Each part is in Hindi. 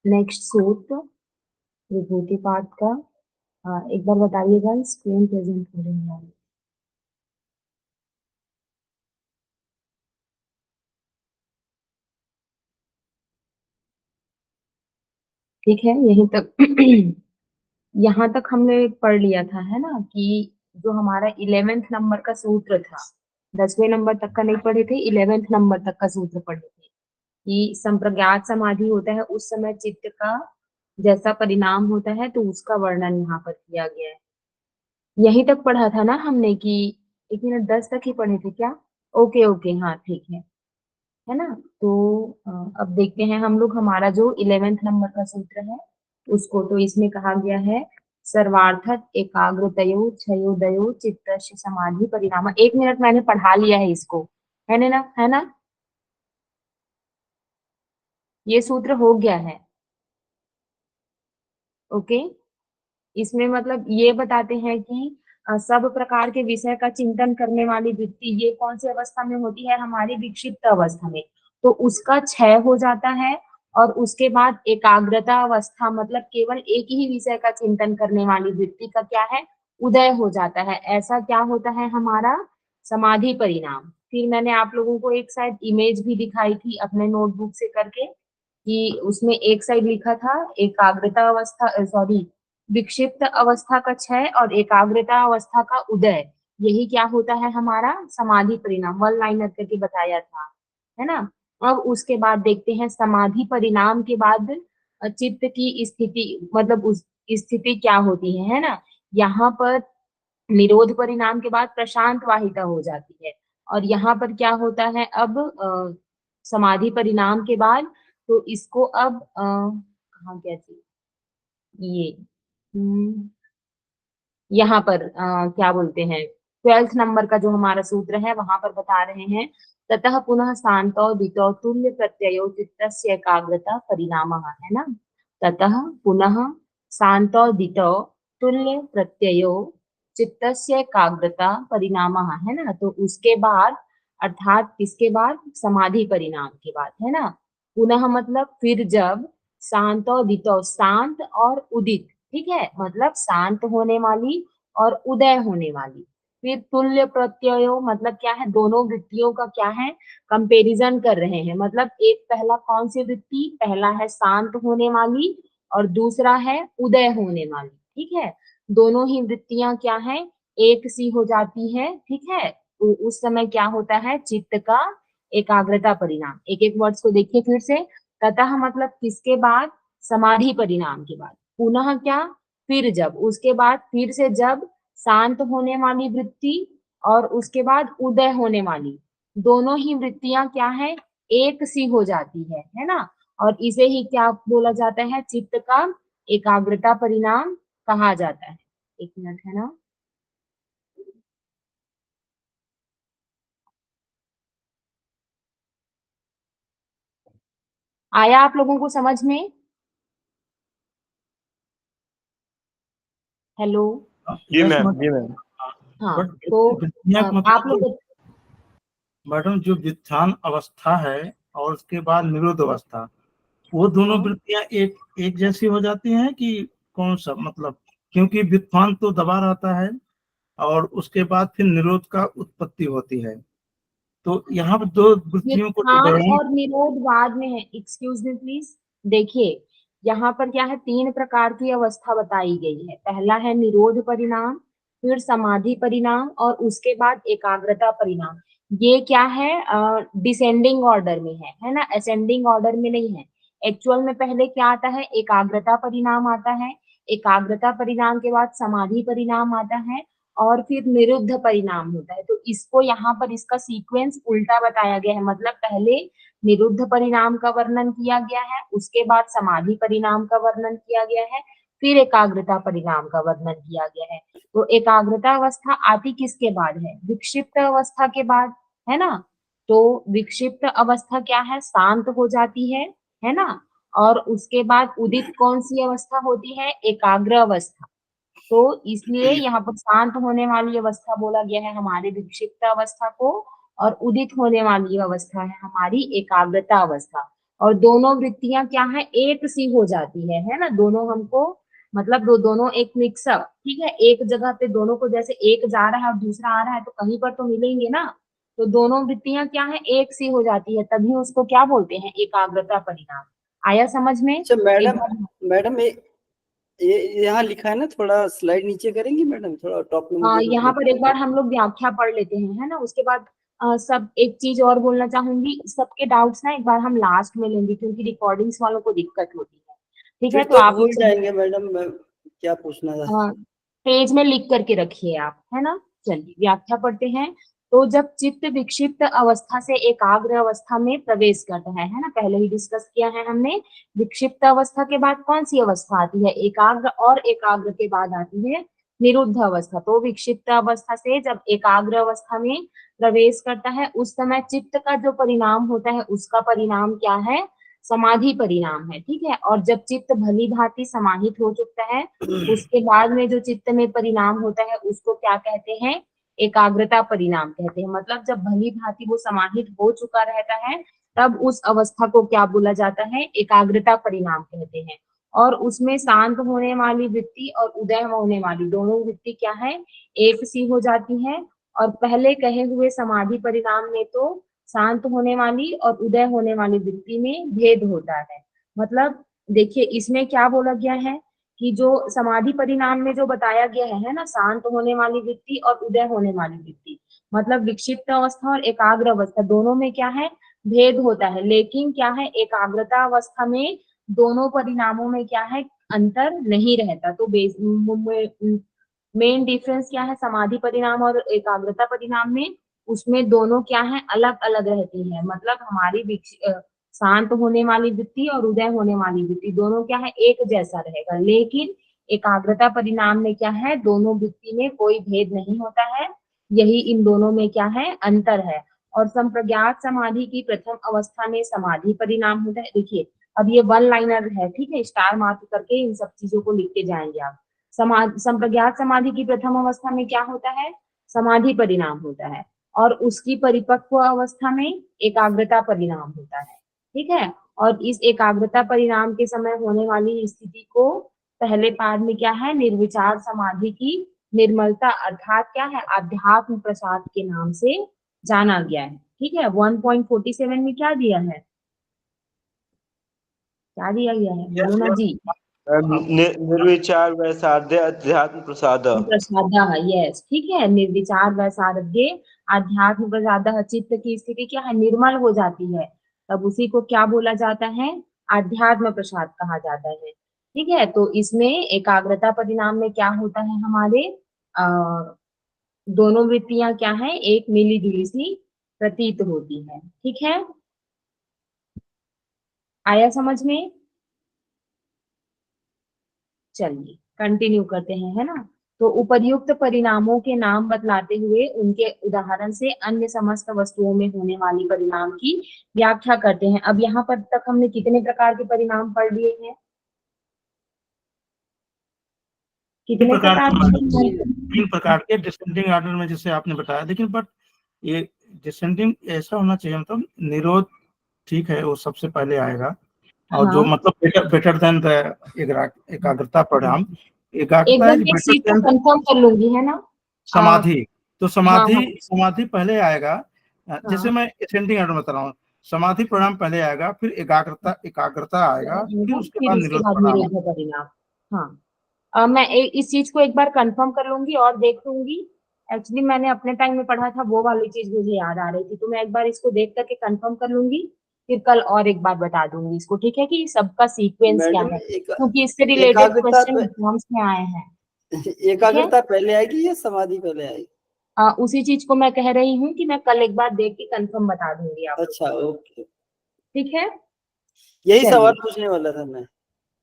नेक्स्ट सूत्र विभूति पाठ का। एक बार बताइएगा, स्क्रीन प्रेजेंट हो रही है। ठीक है, यहीं तक यहाँ तक हमने पढ़ लिया था, है ना, कि जो हमारा 11वें नंबर का सूत्र था, 10वें नंबर तक का नहीं पढ़े थे, 11वें नंबर तक का सूत्र पढ़े थे कि संप्रज्ञात समाधि होता है उस समय चित्त का जैसा परिणाम होता है, तो उसका वर्णन यहाँ पर किया गया है। यहीं तक पढ़ा था ना हमने कि 1 मिनट 10 तक ही पढ़े थे क्या? ओके ओके, हाँ ठीक है ना। तो अब देखते हैं हम लोग हमारा जो 11वें नंबर का सूत्र है उसको। तो इसमें कहा गया है सर्वार्थक एकाग्रतयो क्षयोदयो चित्तस्य समाधि परिणाम। 1 मिनट, मैंने पढ़ा लिया है इसको, है ना, ये सूत्र हो गया है। ओके, इसमें मतलब ये बताते हैं कि सब प्रकार के विषय का चिंतन करने वाली वृत्ति ये कौन सी अवस्था में होती है? हमारी विक्षिप्त अवस्था में। तो उसका क्षय हो जाता है और उसके बाद एकाग्रता अवस्था, मतलब केवल एक ही विषय का चिंतन करने वाली वृत्ति का क्या है? उदय हो जाता है। ऐसा क्या होता है? हमारा समाधि परिणाम। फिर मैंने आप लोगों को एक साइड इमेज भी दिखाई थी अपने नोटबुक से करके, कि उसमें एक साइड लिखा था एकाग्रता अवस्था, सॉरी, विक्षिप्त अवस्था का क्षय और एकाग्रता अवस्था का उदय, यही क्या होता है? हमारा समाधि परिणाम। वन लाइनर करके बताया था, है ना। अब उसके बाद देखते हैं समाधि परिणाम के बाद चित्त की स्थिति, मतलब उस स्थिति क्या होती है ना। यहाँ पर निरोध परिणाम के बाद प्रशांत वाहिता हो जाती है। और यहाँ पर क्या होता है अब समाधि परिणाम के बाद? तो इसको अब कहाँ गया थी ये, यहाँ पर क्या बोलते हैं, 12th नंबर का जो हमारा सूत्र है वहां पर बता रहे हैं, ततः पुनः शांतो दितो तुल्य प्रत्ययो चित्तस्य एकाग्रता परिणामः, है ना। ततः पुनः शांतो दितो तुल्य प्रत्ययो चित्तस्य एकाग्रता परिणामः, है ना। तो उसके बाद, अर्थात किसके बाद? समाधि परिणाम के बाद, है ना। पुनः मतलब फिर जब, शांतो दितो, शांत और उदित, ठीक है, मतलब शांत होने वाली और उदय होने वाली। फिर तुल्य प्रत्ययो मतलब क्या है? दोनों वृत्तियों का क्या है? कंपैरिजन कर रहे हैं। मतलब एक पहला कौन सी वृत्ति? पहला है शांत होने वाली और दूसरा है उदय होने वाली, ठीक है। दोनों ही वृत्तियां क्या है? एक सी हो जाती है, ठीक है। तो उस समय क्या होता है? चित्त का एकाग्रता परिणाम। एक एक वर्ड्स को देखिए फिर से। ततः मतलब किसके बाद? समाधि परिणाम के बाद। पुनः क्या? फिर जब, उसके बाद फिर से जब शांत होने वाली वृत्ति और उसके बाद उदय होने वाली, दोनों ही वृत्तियां क्या है? एक सी हो जाती है ना। और इसे ही क्या बोला जाता है? चित्त का एकाग्रता परिणाम कहा जाता है। 1 मिनट, है ना। आया आप लोगों को समझ में? हेलो। जी यस मैम, मैडम। जी मैम। हाँ, बट तो विद्या का आप मतलब लोग, मैडम जो व्युत्थान अवस्था है और उसके बाद निरोध अवस्था, वो दोनों हाँ, वृत्तियां एक एक जैसी हो जाती हैं कि कौन सा मतलब? क्योंकि व्युत्थान तो दबा रहता है और उसके बाद फिर निरोध का उत्पत्ति होती है, तो यहाँ पर दो वृत्तियों को व्युत्थान डिफरेंट। और निरोध बाद में है। Excuse me please. देखिए, यहाँ पर क्या है? 3 प्रकार की अवस्था बताई गई है। पहला है निरोध परिणाम, फिर समाधि परिणाम और उसके बाद एकाग्रता परिणाम। ये क्या है? डिसेंडिंग ऑर्डर में है ना, असेंडिंग ऑर्डर में नहीं है। एक्चुअल में पहले क्या आता है? एकाग्रता परिणाम आता है। एकाग्रता परिणाम के बाद समाधि परिणाम आता है और फिर निरुद्ध परिणाम होता है। तो इसको यहाँ पर इसका सीक्वेंस उल्टा बताया गया है। मतलब पहले निरुद्ध परिणाम का वर्णन किया गया है, उसके बाद समाधि परिणाम का वर्णन किया गया है, फिर एकाग्रता परिणाम का वर्णन किया गया है। तो एकाग्रता अवस्था आती किसके बाद है? विक्षिप्त अवस्था के बाद, है ना। तो विक्षिप्त अवस्था क्या है? शांत हो जाती है ना। और उसके बाद उदित कौन सी अवस्था होती है? एकाग्र अवस्था। तो इसलिए यहाँ पर शांत होने वाली अवस्था बोला गया है हमारी विक्षिप्त अवस्था को, और उदित होने वाली अवस्था है हमारी एकाग्रता अवस्था। और दोनों वृत्तियां क्या है, एक सी हो जाती है ना, दोनों हमको मतलब दोनों एक मिक्सअप, ठीक है, एक जगह पे दोनों को, जैसे एक जा रहा है और दूसरा आ रहा है तो कहीं पर तो मिलेंगे ना, तो दोनों वृत्तियां क्या है, एक सी हो जाती है, तभी उसको क्या बोलते हैं, एकाग्रता परिणाम। आया समझ में? अच्छा एक मैडम, बार मैडम ये यहाँ लिखा है ना, थोड़ा स्लाइड नीचे करेंगी मैडम, थोड़ा टॉप में मुझे यहाँ पर एक बार मतलब। हम लोग व्याख्या पढ़ लेते हैं, है ना, उसके बाद सब एक चीज और बोलना चाहूंगी, सबके डाउट्स ना एक बार हम लास्ट में लेंगे क्योंकि रिकॉर्डिंग्स वालों को दिक्कत होती है, ठीक है, फिर तो तो आप लोग भूल सब जाएंगे मैडम, मैं क्या पूछना था। पेज में लिख करके रखिए आप, है ना। चलिए व्याख्या पढ़ते हैं। तो जब चित्त विक्षिप्त अवस्था से एकाग्र अवस्था में प्रवेश करता है ना, पहले ही डिस्कस किया है हमने, विक्षिप्त अवस्था के बाद कौन सी अवस्था आती है, एकाग्र, और एकाग्र के बाद आती है निरुद्ध अवस्था। तो विक्षिप्त अवस्था से जब एकाग्र अवस्था में प्रवेश करता है, उस समय चित्त का जो परिणाम होता है उसका परिणाम क्या है, समाधि परिणाम है, ठीक है। और जब चित्त भली भांति समाहित हो चुका है, उसके बाद में जो चित्त में परिणाम होता है उसको क्या कहते हैं, एकाग्रता परिणाम कहते हैं। मतलब जब भली भांति वो समाहित हो चुका रहता है, तब उस अवस्था को क्या बोला जाता है, एकाग्रता परिणाम कहते हैं। और उसमें शांत होने वाली वृत्ति और उदय होने वाली दोनों वृत्ति क्या है, एक सी हो जाती है। और पहले कहे हुए समाधि परिणाम में तो शांत होने वाली और उदय होने वाली वृत्ति में भेद होता है। मतलब देखिए इसमें क्या बोला गया है कि जो समाधि परिणाम में जो बताया गया है ना, शांत होने वाली वृत्ति और उदय होने वाली वृत्ति, मतलब विक्षिप्त अवस्था और एकाग्र अवस्था दोनों में क्या है, भेद होता है। लेकिन क्या है, एकाग्रता अवस्था में दोनों परिणामों में क्या है, अंतर नहीं रहता। तो मेन डिफरेंस क्या है समाधि परिणाम और एकाग्रता परिणाम में, उसमें दोनों क्या है, अलग अलग रहती है। मतलब हमारी शांत होने वाली वृत्ति और उदय होने वाली वृत्ति दोनों क्या है, एक जैसा रहेगा। लेकिन एकाग्रता परिणाम में क्या है, दोनों वृत्ति में कोई भेद नहीं होता है, यही इन दोनों में क्या है, अंतर है। और संप्रज्ञात समाधि की प्रथम अवस्था में समाधि परिणाम होता है। देखिए अब ये वन लाइनर है, ठीक है, स्टार मार्क करके इन सब चीजों को लिख के जाएंगे आप। संप्रज्ञात समाधि की प्रथम अवस्था में क्या होता है, समाधि परिणाम होता है। और उसकी परिपक्व अवस्था में एकाग्रता परिणाम होता है, ठीक है। और इस एकाग्रता परिणाम के समय होने वाली स्थिति को पहले पाद में क्या है, निर्विचार समाधि की निर्मलता अर्थात क्या है, अध्यात्म प्रसाद के नाम से जाना गया है, ठीक है। 1.47 में क्या दिया है, क्या दिया गया है, बोलो यस ना जी। निर्विचार वैसाध्य अध्यात्म प्रसाद। प्रसाद, यस, ठीक है, निर्विचार वैसारध्य आध्यात्म प्रसाद, चित्त की स्थिति क्या है, निर्मल हो जाती है, तब उसी को क्या बोला जाता है, आध्यात्म प्रसाद कहा जाता है, ठीक है। तो इसमें एकाग्रता परिणाम में क्या होता है, हमारे आ, दोनों वृत्तियां क्या है, एक मिली जुली सी प्रतीत होती है, ठीक है। आया समझ में? चलिए कंटिन्यू करते हैं, है ना। तो उपर्युक्त परिणामों के नाम बतलाते हुए उनके उदाहरण से अन्य समस्त वस्तुओं में होने वाली परिणाम की व्याख्या करते हैं। अब यहाँ पर तक हमने कितने प्रकार के परिणाम पढ़ लिए हैं, कितने प्रकार के परिणाम? 3 प्रकार के डिसेंडिंग ऑर्डर में जैसे आपने बताया, लेकिन बट ये डिसेंडिंग ऐसा होना चाहिए, मतलब निरोध ठीक है वो सबसे पहले आएगा, और जो हाँ, मतलब बेटर देन एकाग्रता परिणाम, एक एकाग्रता बार इज मैं इस बेटर चीज को देन कंफर्म कर लूंगी, है ना। आ, समाधि। तो हाँ समाधि हाँ समाधि पहले आएगा, जैसे हाँ, मैं असेंडिंग ऑर्डर बता रहा हूँ, समाधि परिणाम पहले आएगा, फिर एकाग्रता एकाग्रता आएगा, फिर उसके फिर बाद उसके निरोध बाद परिणाम निरोध परिणाम। हाँ, मैं इस चीज को एक बार कंफर्म कर लूंगी और देख लूंगी। एक्चुअली मैंने अपने टाइम में पढ़ा था, वो वाली चीज मुझे याद आ रही थी, तो मैं एक बार इसको देख करके कंफर्म कर लूंगी, फिर कल और एक बार बता दूंगी इसको, ठीक है, कि सबका सीक्वेंस क्या मैडम है, क्योंकि इससे रिलेटेड एकाग्रता क्वेश्चन एग्जाम्स में आए हैं, ठीक है। एकाग्रता पहले आएगी या समाधि पहले आएगी? उसी चीज को मैं कह रही हूँ कि मैं कल एक बार देख के कंफर्म बता दूंगी आप लोग अच्छा को, ओके, ठीक है। यही सवाल चलिए, पूछने वाला था मैं।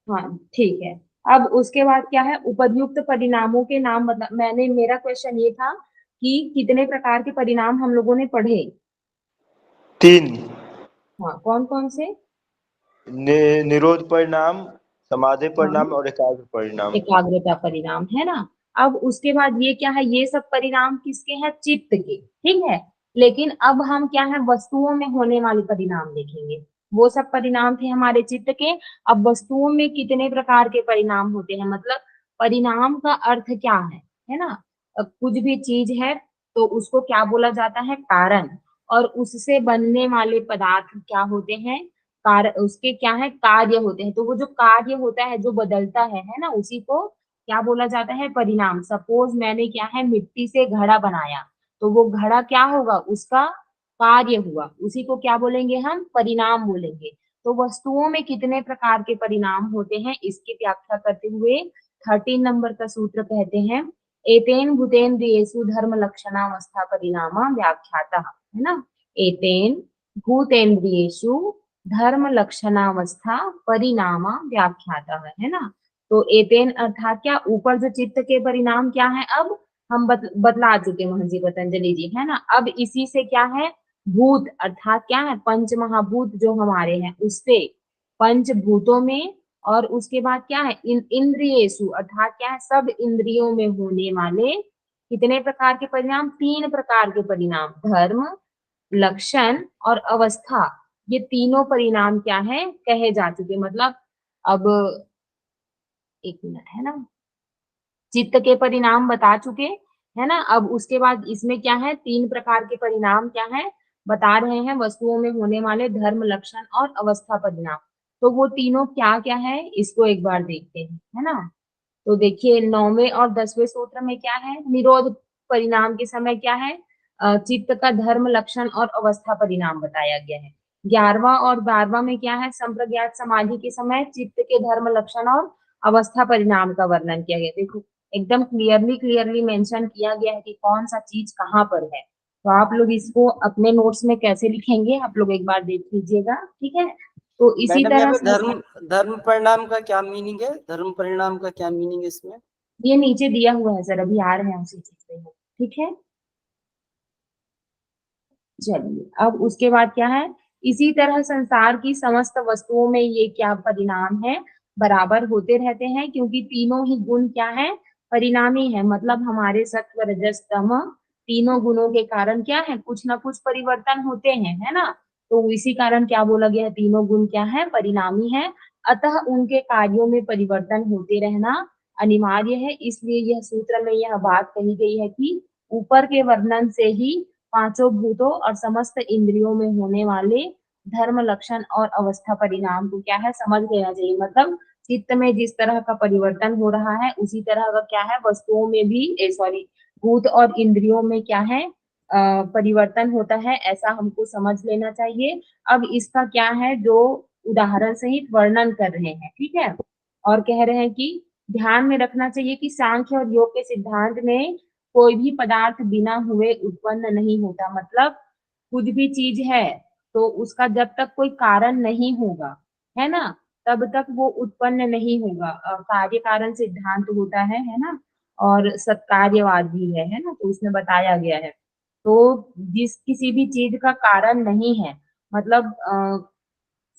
हाँ ठीक है। अब उसके बाद क्या है, उपयुक्त परिणामों के नाम बता, मैंने, मेरा क्वेश्चन ये था कि कितने प्रकार के परिणाम हम लोगों ने पढ़े। 3। हाँ, कौन कौन से? निरोध परिणाम, समाधि हाँ, परिणाम और एकाग्र परिणाम। एकाग्रता परिणाम, है ना। अब उसके बाद ये क्या है, ये सब परिणाम किसके हैं, चित्त के, ठीक है। लेकिन अब हम क्या है, वस्तुओं में होने वाले परिणाम देखेंगे। वो सब परिणाम थे हमारे चित्त के। अब वस्तुओं में कितने प्रकार के परिणाम होते हैं, मतलब परिणाम का अर्थ क्या है ना। अब कुछ भी चीज है तो उसको क्या बोला जाता है, कारण। और उससे बनने वाले पदार्थ क्या होते हैं, उसके क्या है, कार्य होते हैं। तो वो जो कार्य होता है जो बदलता है ना, उसी को क्या बोला जाता है, परिणाम। सपोज मैंने क्या है, मिट्टी से घड़ा बनाया, तो वो घड़ा क्या होगा, उसका कार्य हुआ, उसी को क्या बोलेंगे हम, परिणाम बोलेंगे। तो वस्तुओं में कितने प्रकार के परिणाम होते हैं, इसकी व्याख्या करते हुए 13 नंबर का सूत्र कहते हैं, एतेन भूतेन्द्रियेषु धर्म लक्षणावस्था परिणामा व्याख्याता, है ना। एतेन भूतेन्द्रियेषु धर्म लक्षणावस्था परिणामा व्याख्याता, है ना। तो एतेन अर्थात क्या, ऊपर जो चित्त के परिणाम क्या है, अब हम बतला चुके महर्षि पतंजलि जी, है ना। अब इसी से क्या है, भूत अर्थात क्या है, पंच महाभूत जो हमारे हैं उससे, पंचभूतों में, और उसके बाद क्या है, इंद्रियेषु अर्थात क्या है, सब इंद्रियों में होने वाले कितने प्रकार के परिणाम, 3 प्रकार के परिणाम, धर्म, लक्षण और अवस्था। ये तीनों परिणाम क्या है, कहे जा चुके। मतलब अब एक मिनट, है ना, चित्त के परिणाम बता चुके, है ना। अब उसके बाद इसमें क्या है, 3 प्रकार के परिणाम क्या है, बता रहे हैं, वस्तुओं में होने वाले धर्म, लक्षण और अवस्था परिणाम। तो वो तीनों क्या क्या है, इसको एक बार देखते हैं, है ना। तो देखिए 9वें और 10वें सूत्र में क्या है, निरोध परिणाम के समय क्या है, चित्त का धर्म, लक्षण और अवस्था परिणाम बताया गया है। 11वां और 12वां में क्या है, संप्रज्ञात समाधि के समय चित्त के धर्म, लक्षण और अवस्था परिणाम का वर्णन किया गया। देखो एकदम क्लियरली मेंशन किया गया है कि कौन सा चीज कहाँ पर है। तो आप लोग इसको अपने नोट्स में कैसे लिखेंगे, आप लोग एक बार देख लीजिएगा, ठीक है। तो इसी मैडम यहाँ तरह पे से धर्म परिणाम का क्या मीनिंग है, धर्म परिणाम का क्या मीनिंग है इसमें? ये नीचे दिया हुआ है सर, अभी आ रहे हैं उसी चीज पे, ठीक है। चलिए अब उसके बाद क्या है, इसी तरह संसार की समस्त वस्तुओं में ये क्या परिणाम है, बराबर होते रहते हैं, क्योंकि तीनों ही गुण क्या है, परिणामी है। मतलब हमारे सत्व, रजस, तम तीनों गुणों के कारण क्या है, कुछ ना कुछ परिवर्तन होते हैं, है ना। तो इसी कारण क्या बोला गया है, तीनों गुण क्या है, परिणामी है। अतः उनके कार्यों में परिवर्तन होते रहना अनिवार्य है। इसलिए यह सूत्र में यह बात कही गई है कि ऊपर के वर्णन से ही पांचों भूतों और समस्त इंद्रियों में होने वाले धर्म, लक्षण और अवस्था परिणाम को क्या है, समझ लेना चाहिए। मतलब चित्त में जिस तरह का परिवर्तन हो रहा है उसी तरह का क्या है, वस्तुओं में भी सॉरी भूत और इंद्रियों में क्या है, परिवर्तन होता है, ऐसा हमको समझ लेना चाहिए। अब इसका क्या है, जो उदाहरण सहित वर्णन कर रहे हैं, ठीक है। और कह रहे हैं कि ध्यान में रखना चाहिए कि सांख्य और योग के सिद्धांत में कोई भी पदार्थ बिना हुए उत्पन्न नहीं होता। मतलब कुछ भी चीज है तो उसका जब तक कोई कारण नहीं होगा, है ना, तब तक वो उत्पन्न नहीं होगा। कार्य कारण सिद्धांत होता है ना। और सत्कार्यवाद भी है ना, तो उसमें बताया गया है। तो जिस किसी भी चीज का कारण नहीं है, मतलब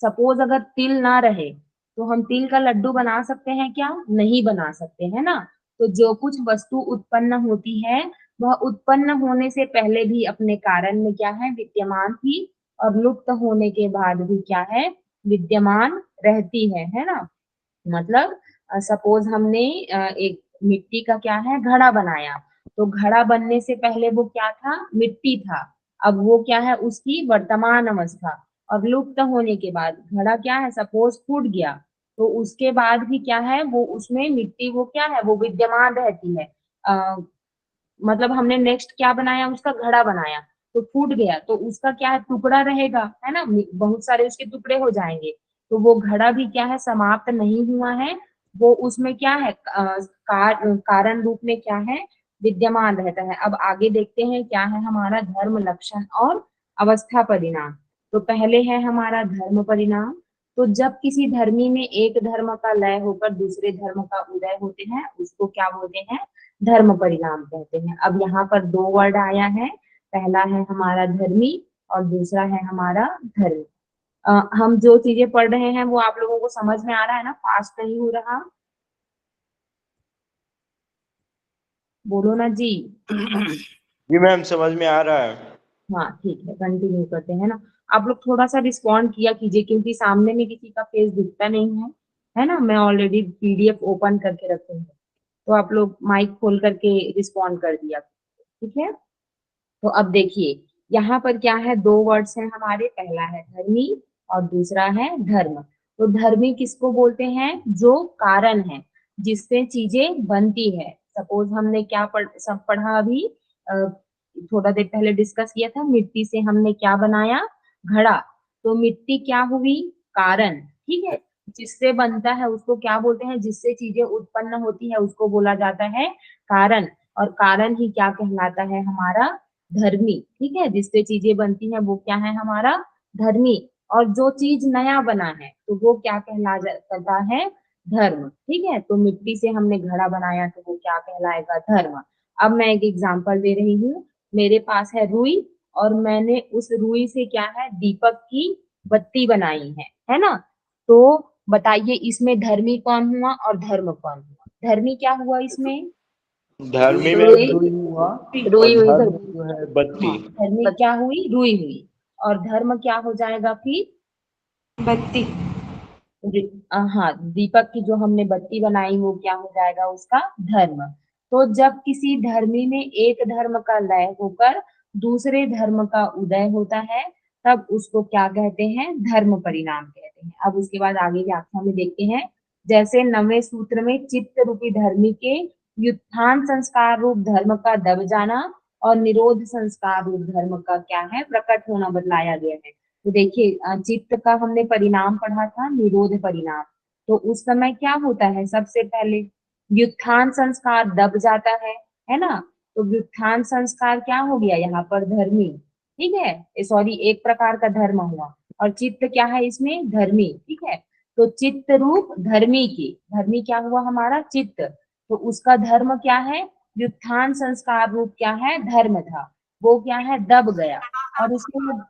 सपोज अगर तिल ना रहे तो हम तिल का लड्डू बना सकते हैं क्या, नहीं बना सकते, है ना। तो जो कुछ वस्तु उत्पन्न होती है वह उत्पन्न होने से पहले भी अपने कारण में क्या है, विद्यमान थी, और लुप्त होने के बाद भी क्या है, विद्यमान रहती है ना। मतलब सपोज हमने एक मिट्टी का क्या है, घड़ा बनाया, तो घड़ा बनने से पहले वो क्या था, मिट्टी था। अब वो क्या है, उसकी वर्तमान अवस्था। और लुप्त होने के बाद घड़ा क्या है, सपोज फूट गया, तो उसके बाद भी क्या है, वो उसमें मिट्टी वो क्या है, वो विद्यमान रहती है। मतलब हमने नेक्स्ट क्या बनाया, उसका घड़ा बनाया, तो फूट गया तो उसका क्या है, टुकड़ा रहेगा, है ना, बहुत सारे उसके टुकड़े हो जाएंगे। तो वो घड़ा भी क्या है, समाप्त नहीं हुआ है, वो उसमें क्या है, कारण रूप में क्या है, विद्यमान रहता है। अब आगे देखते हैं क्या है हमारा धर्म, लक्षण और अवस्था परिणाम। तो पहले है हमारा धर्म परिणाम। तो जब किसी धर्मी में एक धर्म का लय होकर दूसरे धर्म का उदय होते हैं, उसको क्या बोलते हैं, धर्म परिणाम कहते हैं। अब यहाँ पर 2 वर्ड आया है, पहला है हमारा धर्मी और दूसरा है हमारा धर्म। हम जो चीजें पढ़ रहे हैं वो आप लोगों को समझ में आ रहा है ना, फास्ट नहीं हो रहा, बोलो ना जी। जी मैम समझ में आ रहा है। हाँ ठीक है, कंटिन्यू करते हैं ना। आप लोग थोड़ा सा रिस्पॉन्ड किया कीजिए, क्योंकि सामने में किसी का फेस दिखता नहीं है ना। मैं ऑलरेडी पीडीएफ ओपन करके रखी हूँ, तो आप लोग माइक खोल करके रिस्पॉन्ड कर दिया, ठीक है। तो अब देखिए यहाँ पर क्या है, दो वर्ड्स हैं हमारे, पहला है धर्मी और दूसरा है धर्म। तो धर्मी किसको बोलते हैं, जो कारण है, जिससे चीजें बनती है। सपोज हमने क्या सब पढ़ा अभी, थोड़ा देर पहले डिस्कस किया था, मिट्टी से हमने क्या बनाया, घड़ा। तो मिट्टी क्या हुई, कारण, ठीक है। जिससे बनता है उसको क्या बोलते हैं, जिससे चीजें उत्पन्न होती है उसको बोला जाता है कारण। और कारण ही क्या कहलाता है, हमारा धर्मी, ठीक है। जिससे चीजें बनती हैं वो क्या है, हमारा धर्मी। और जो चीज नया बना है तो वो क्या कहलाता है, धर्म, ठीक है। तो मिट्टी से हमने घड़ा बनाया तो वो क्या कहलाएगा, धर्म। अब मैं एक एग्जांपल दे रही हूँ, मेरे पास है रुई, और मैंने उस रुई से क्या है, दीपक की बत्ती बनाई है ना। तो बताइए इसमें धर्मी कौन हुआ और धर्म कौन हुआ। धर्मी क्या हुआ इसमें, धर्मी में रुई, रुई हुआ और रुई हुई, धर्म धर्मी, जो है बत्ती। हाँ धर्मी क्या हुई, रुई हुई। और धर्म क्या हो जाएगा फिर, बत्ती। हाँ दीपक की जो हमने बत्ती बनाई वो क्या हो जाएगा, उसका धर्म। तो जब किसी धर्मी में एक धर्म का लय होकर दूसरे धर्म का उदय होता है, तब उसको क्या कहते हैं, धर्म परिणाम कहते हैं। अब उसके बाद आगे व्याख्या में देखते हैं। जैसे 9वें सूत्र में चित्त रूपी धर्मी के व्युत्थान संस्कार रूप धर्म का दब जाना और निरोध संस्कार रूप धर्म का क्या है, प्रकट होना बतलाया गया है। तो देखिए चित्त का हमने परिणाम पढ़ा था, निरोध परिणाम। तो उस समय क्या होता है, सबसे पहले व्युत्थान संस्कार दब जाता है ना। तो व्युत्थान संस्कार क्या हो गया यहाँ पर, धर्मी, ठीक है, सॉरी एक प्रकार का धर्म हुआ। और चित्त क्या है इसमें, धर्मी, ठीक है। तो चित्त रूप धर्मी की, धर्मी क्या हुआ हमारा, चित्त। तो उसका धर्म क्या है, व्युत्थान संस्कार रूप क्या है, धर्म था, वो क्या है, दब गया। और उसके बाद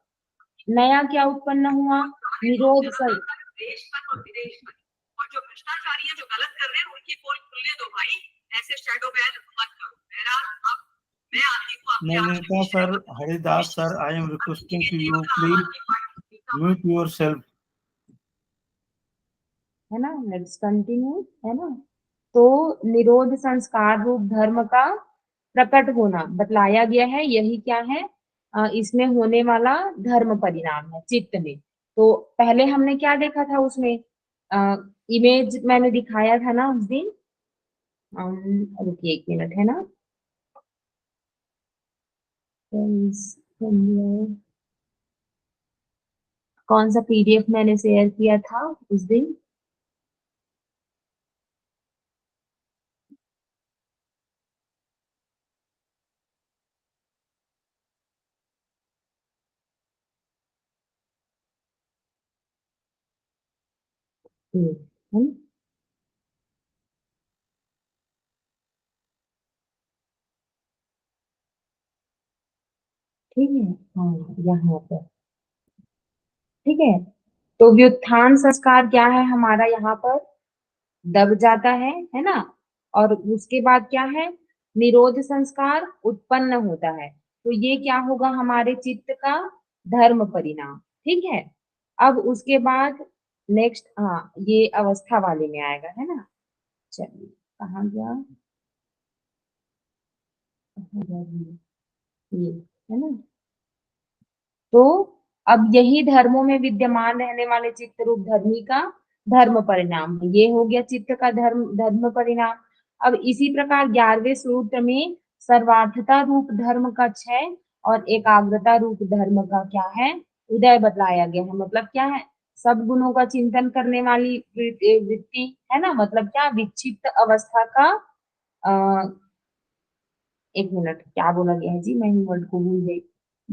नया क्या उत्पन्न हुआ, निरोध देश पर और विदेश पर, और जो भ्रष्टाचारी है, जो गलत कर रहे हैं, उनकी पोल खुलने दो भाई, ऐसे शैडो बैन मत करो। बहरहाल अब मैं आती हूँ अपने Nainita sir, Haridas sir, I am requesting to you please mute yourself, है ना। लेट्स कंटिन्यू, है ना। तो निरोध संस्कार रूप धर्म का प्रकट होना बतलाया गया है, यही क्या है, इसमें होने वाला धर्म परिणाम है चित्त में। तो पहले हमने क्या देखा था उसमें, इमेज मैंने दिखाया था ना उस दिन, रुकिए एक मिनट, है ना। कौन सा पीडीएफ मैंने शेयर किया था उस दिन, है ना? ठीक है, हाँ यहाँ पर, ठीक है। तो व्युत्थान संस्कार क्या है हमारा, यहाँ पर दब जाता है ना। और उसके बाद क्या है, निरोध संस्कार उत्पन्न होता है। तो ये क्या होगा, हमारे चित्त का धर्म परिणाम, ठीक है। अब उसके बाद नेक्स्ट, हाँ ये अवस्था वाले में आएगा, है ना। चलिए कहाँ गया, कहाँ गया ये, है ना। तो अब यही धर्मों में विद्यमान रहने वाले चित्त रूप धर्मी का धर्म परिणाम है। ये हो गया चित्त का धर्म धर्म परिणाम। अब इसी प्रकार 11वें सूत्र में सर्वार्थता रूप धर्म का क्षय और एकाग्रता रूप धर्म का क्या है, उदय बतलाया गया है। मतलब क्या है, सब गुणों का चिंतन करने वाली वृत्ति, है ना। मतलब क्या, विक्षिप्त अवस्था का, एक मिनट क्या बोला गया है जी, मैं ही वर्ड को भूल गई।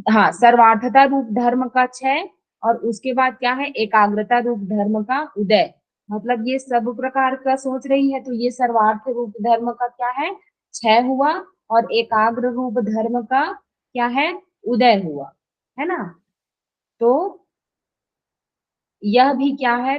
हाँ, सर्वार्थता रूप धर्म का क्षय, और उसके बाद क्या है, एकाग्रता रूप धर्म का उदय। मतलब ये सब प्रकार का सोच रही है, तो ये सर्वार्थ रूप धर्म का क्या है, क्षय हुआ, और एकाग्र रूप धर्म का क्या है, उदय हुआ, है ना। तो यह भी क्या है,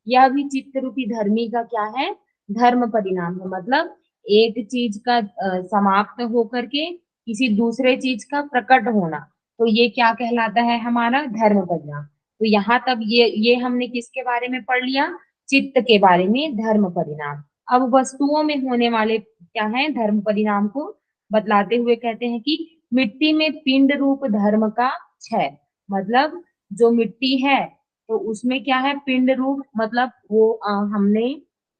यह भी चित्त रूपी धर्मी का क्या है, धर्म परिणाम है। मतलब एक चीज का समाप्त होकर के किसी दूसरे चीज का प्रकट होना, तो ये क्या कहलाता है हमारा धर्म परिणाम। तो यहाँ तक ये हमने किसके बारे में पढ़ लिया, चित्त के बारे में, धर्म परिणाम। अब वस्तुओं में होने वाले क्या है धर्म परिणाम को बतलाते हुए कहते हैं कि मिट्टी में पिंड रूप धर्म का क्षय, मतलब जो मिट्टी है तो उसमें क्या है पिंड रूप, मतलब वो हमने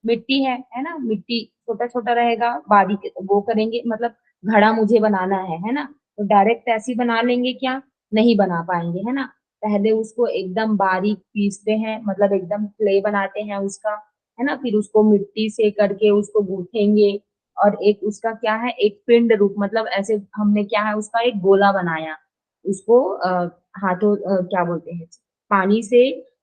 मिट्टी है ना, मिट्टी छोटा छोटा रहेगा, बारीक वो करेंगे, मतलब घड़ा मुझे बनाना है ना, तो डायरेक्ट ऐसी बना लेंगे क्या, नहीं बना पाएंगे, है ना। पहले उसको एकदम बारीक पीसते हैं, मतलब एकदम क्ले बनाते हैं उसका, है ना, फिर उसको मिट्टी से करके उसको गूंथेंगे, और एक उसका क्या है एक पिंड रूप, मतलब ऐसे हमने क्या है उसका एक गोला बनाया, उसको हाथों क्या बोलते हैं पानी से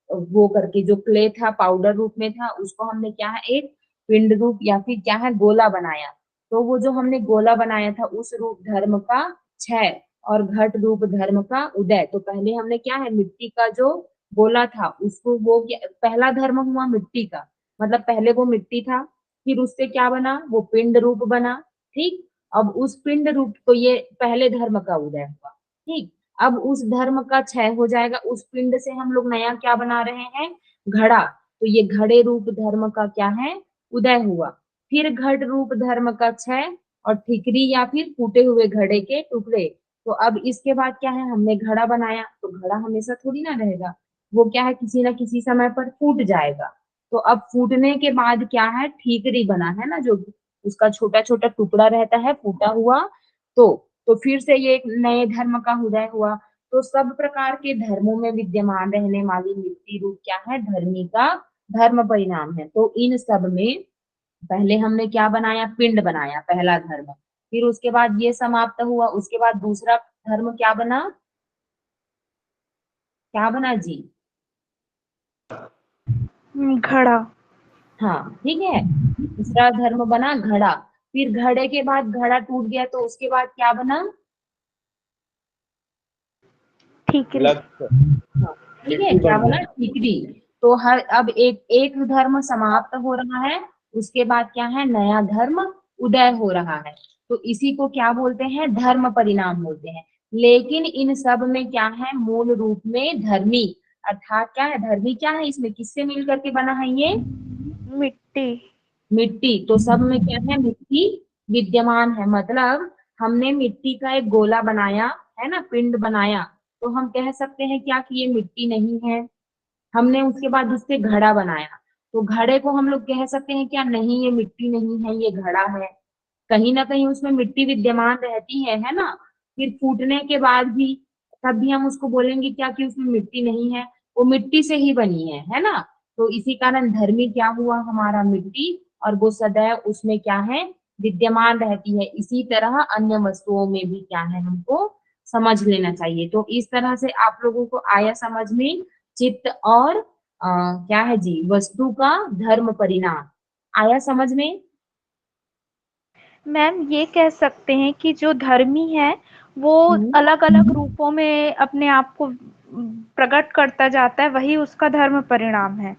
वो करके, जो क्ले था पाउडर रूप में था उसको हमने क्या है एक पिंड रूप या फिर क्या है गोला बनाया। तो वो जो हमने गोला बनाया था उस रूप धर्म का क्षय और घट रूप धर्म का उदय। तो पहले हमने क्या है मिट्टी का जो गोला था उसको वो पहला धर्म हुआ मिट्टी का, मतलब पहले वो मिट्टी था, फिर उससे क्या बना वो पिंड रूप बना, ठीक। अब उस पिंड रूप तो ये पहले धर्म का उदय हुआ, ठीक। अब उस धर्म का क्षय हो जाएगा, उस पिंड से हम लोग नया क्या बना रहे हैं घड़ा, तो ये घड़े रूप धर्म का क्या है उदय हुआ। फिर घट रूप धर्म का क्षय और ठिकरी या फिर फूटे हुए घड़े के टुकड़े। तो अब इसके बाद क्या है हमने घड़ा बनाया, तो घड़ा हमेशा थोड़ी ना रहेगा, वो क्या है किसी ना किसी समय पर फूट जाएगा। तो अब फूटने के बाद क्या है ठीकरी बना, है ना, जो उसका छोटा छोटा टुकड़ा रहता है फूटा हुआ। तो फिर से ये एक नए धर्म का उदय हुआ। तो सब प्रकार के धर्मों में विद्यमान रहने वाली मिट्टी रूप क्या है धर्मी का धर्म परिणाम है। तो इन सब में पहले हमने क्या बनाया पिंड बनाया पहला धर्म, फिर उसके बाद ये समाप्त हुआ, उसके बाद दूसरा धर्म क्या बना, क्या बना जी, घड़ा। हाँ ठीक है, दूसरा धर्म बना घड़ा। फिर घड़े के बाद घड़ा टूट गया तो उसके बाद क्या बना, ठीक है। लक्ष्य हाँ ठीक है मिट्टी क्या बन बना गया। ठीकरी। तो हर अब एक एक धर्म समाप्त हो रहा है, उसके बाद क्या है नया धर्म उदय हो रहा है। तो इसी को क्या बोलते हैं धर्म परिणाम बोलते हैं। लेकिन इन सब में क्या है मूल रूप में धर्मी, अर्थात क्या है धर्मी क्या है इसमें किससे मिल करके बना है ये मिट्टी। मिट्टी। तो सब में क्या है मिट्टी विद्यमान है, मतलब हमने मिट्टी का एक गोला बनाया है ना पिंड बनाया, तो हम कह सकते हैं क्या कि ये मिट्टी नहीं है। हमने उसके बाद उससे घड़ा बनाया, तो घड़े को हम लोग कह सकते हैं क्या नहीं ये मिट्टी नहीं है ये घड़ा है, कहीं ना कहीं उसमें मिट्टी विद्यमान रहती है ना। फिर फूटने के बाद भी तब भी हम उसको बोलेंगे क्या कि उसमें मिट्टी नहीं है, वो मिट्टी से ही बनी है ना। तो इसी कारण धर्मी क्या हुआ हमारा मिट्टी, और वो सदैव उसमें क्या है विद्यमान रहती है। इसी तरह अन्य वस्तुओं में भी क्या है हमको समझ लेना चाहिए। तो इस तरह से आप लोगों को आया समझ में चित्त और क्या है जी वस्तु का धर्म परिणाम आया समझ में। मैम ये कह सकते हैं कि जो धर्मी है वो हम्म। अलग अलग रूपों में अपने आप को प्रकट करता जाता है, वही उसका धर्म परिणाम है।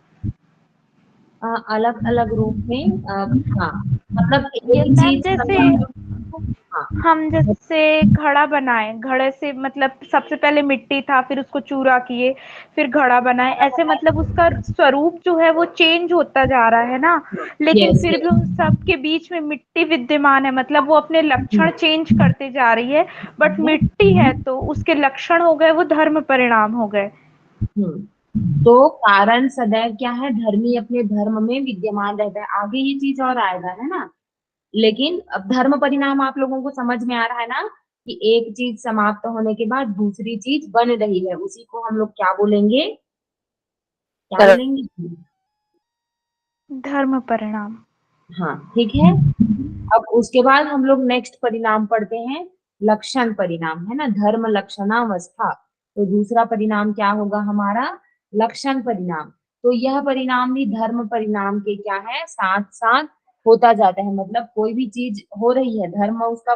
अलग अलग रूप में हाँ, मतलब ये एक मैम चीज जैसे हाँ हम जैसे घड़ा बनाए, घड़े से मतलब सबसे पहले मिट्टी था, फिर उसको चूरा किए, फिर घड़ा बनाए, ऐसे मतलब उसका स्वरूप जो है वो चेंज होता जा रहा है ना, लेकिन यस फिर भी यस उन सबके बीच में मिट्टी विद्यमान है, मतलब वो अपने लक्षण चेंज करते जा रही है, बट मिट्टी है तो उसके लक्षण हो गए वो धर्म परिणाम हो गए। तो कारण सदैव क्या है धर्मी अपने धर्म में विद्यमान रहता है, आगे ये चीज और आएगा है ना। लेकिन अब धर्म परिणाम आप लोगों को समझ में आ रहा है ना कि एक चीज समाप्त होने के बाद दूसरी चीज बन रही है, उसी को हम लोग क्या बोलेंगे, क्या बोलेंगे। धर्म परिणाम। हाँ ठीक है। अब उसके बाद हम लोग नेक्स्ट परिणाम पढ़ते हैं लक्षण परिणाम, है ना, धर्म लक्षणावस्था। तो दूसरा परिणाम क्या होगा हमारा लक्षण परिणाम। तो यह परिणाम भी धर्म परिणाम के क्या है साथ साथ होता जाता है, मतलब कोई भी चीज हो रही है धर्म उसका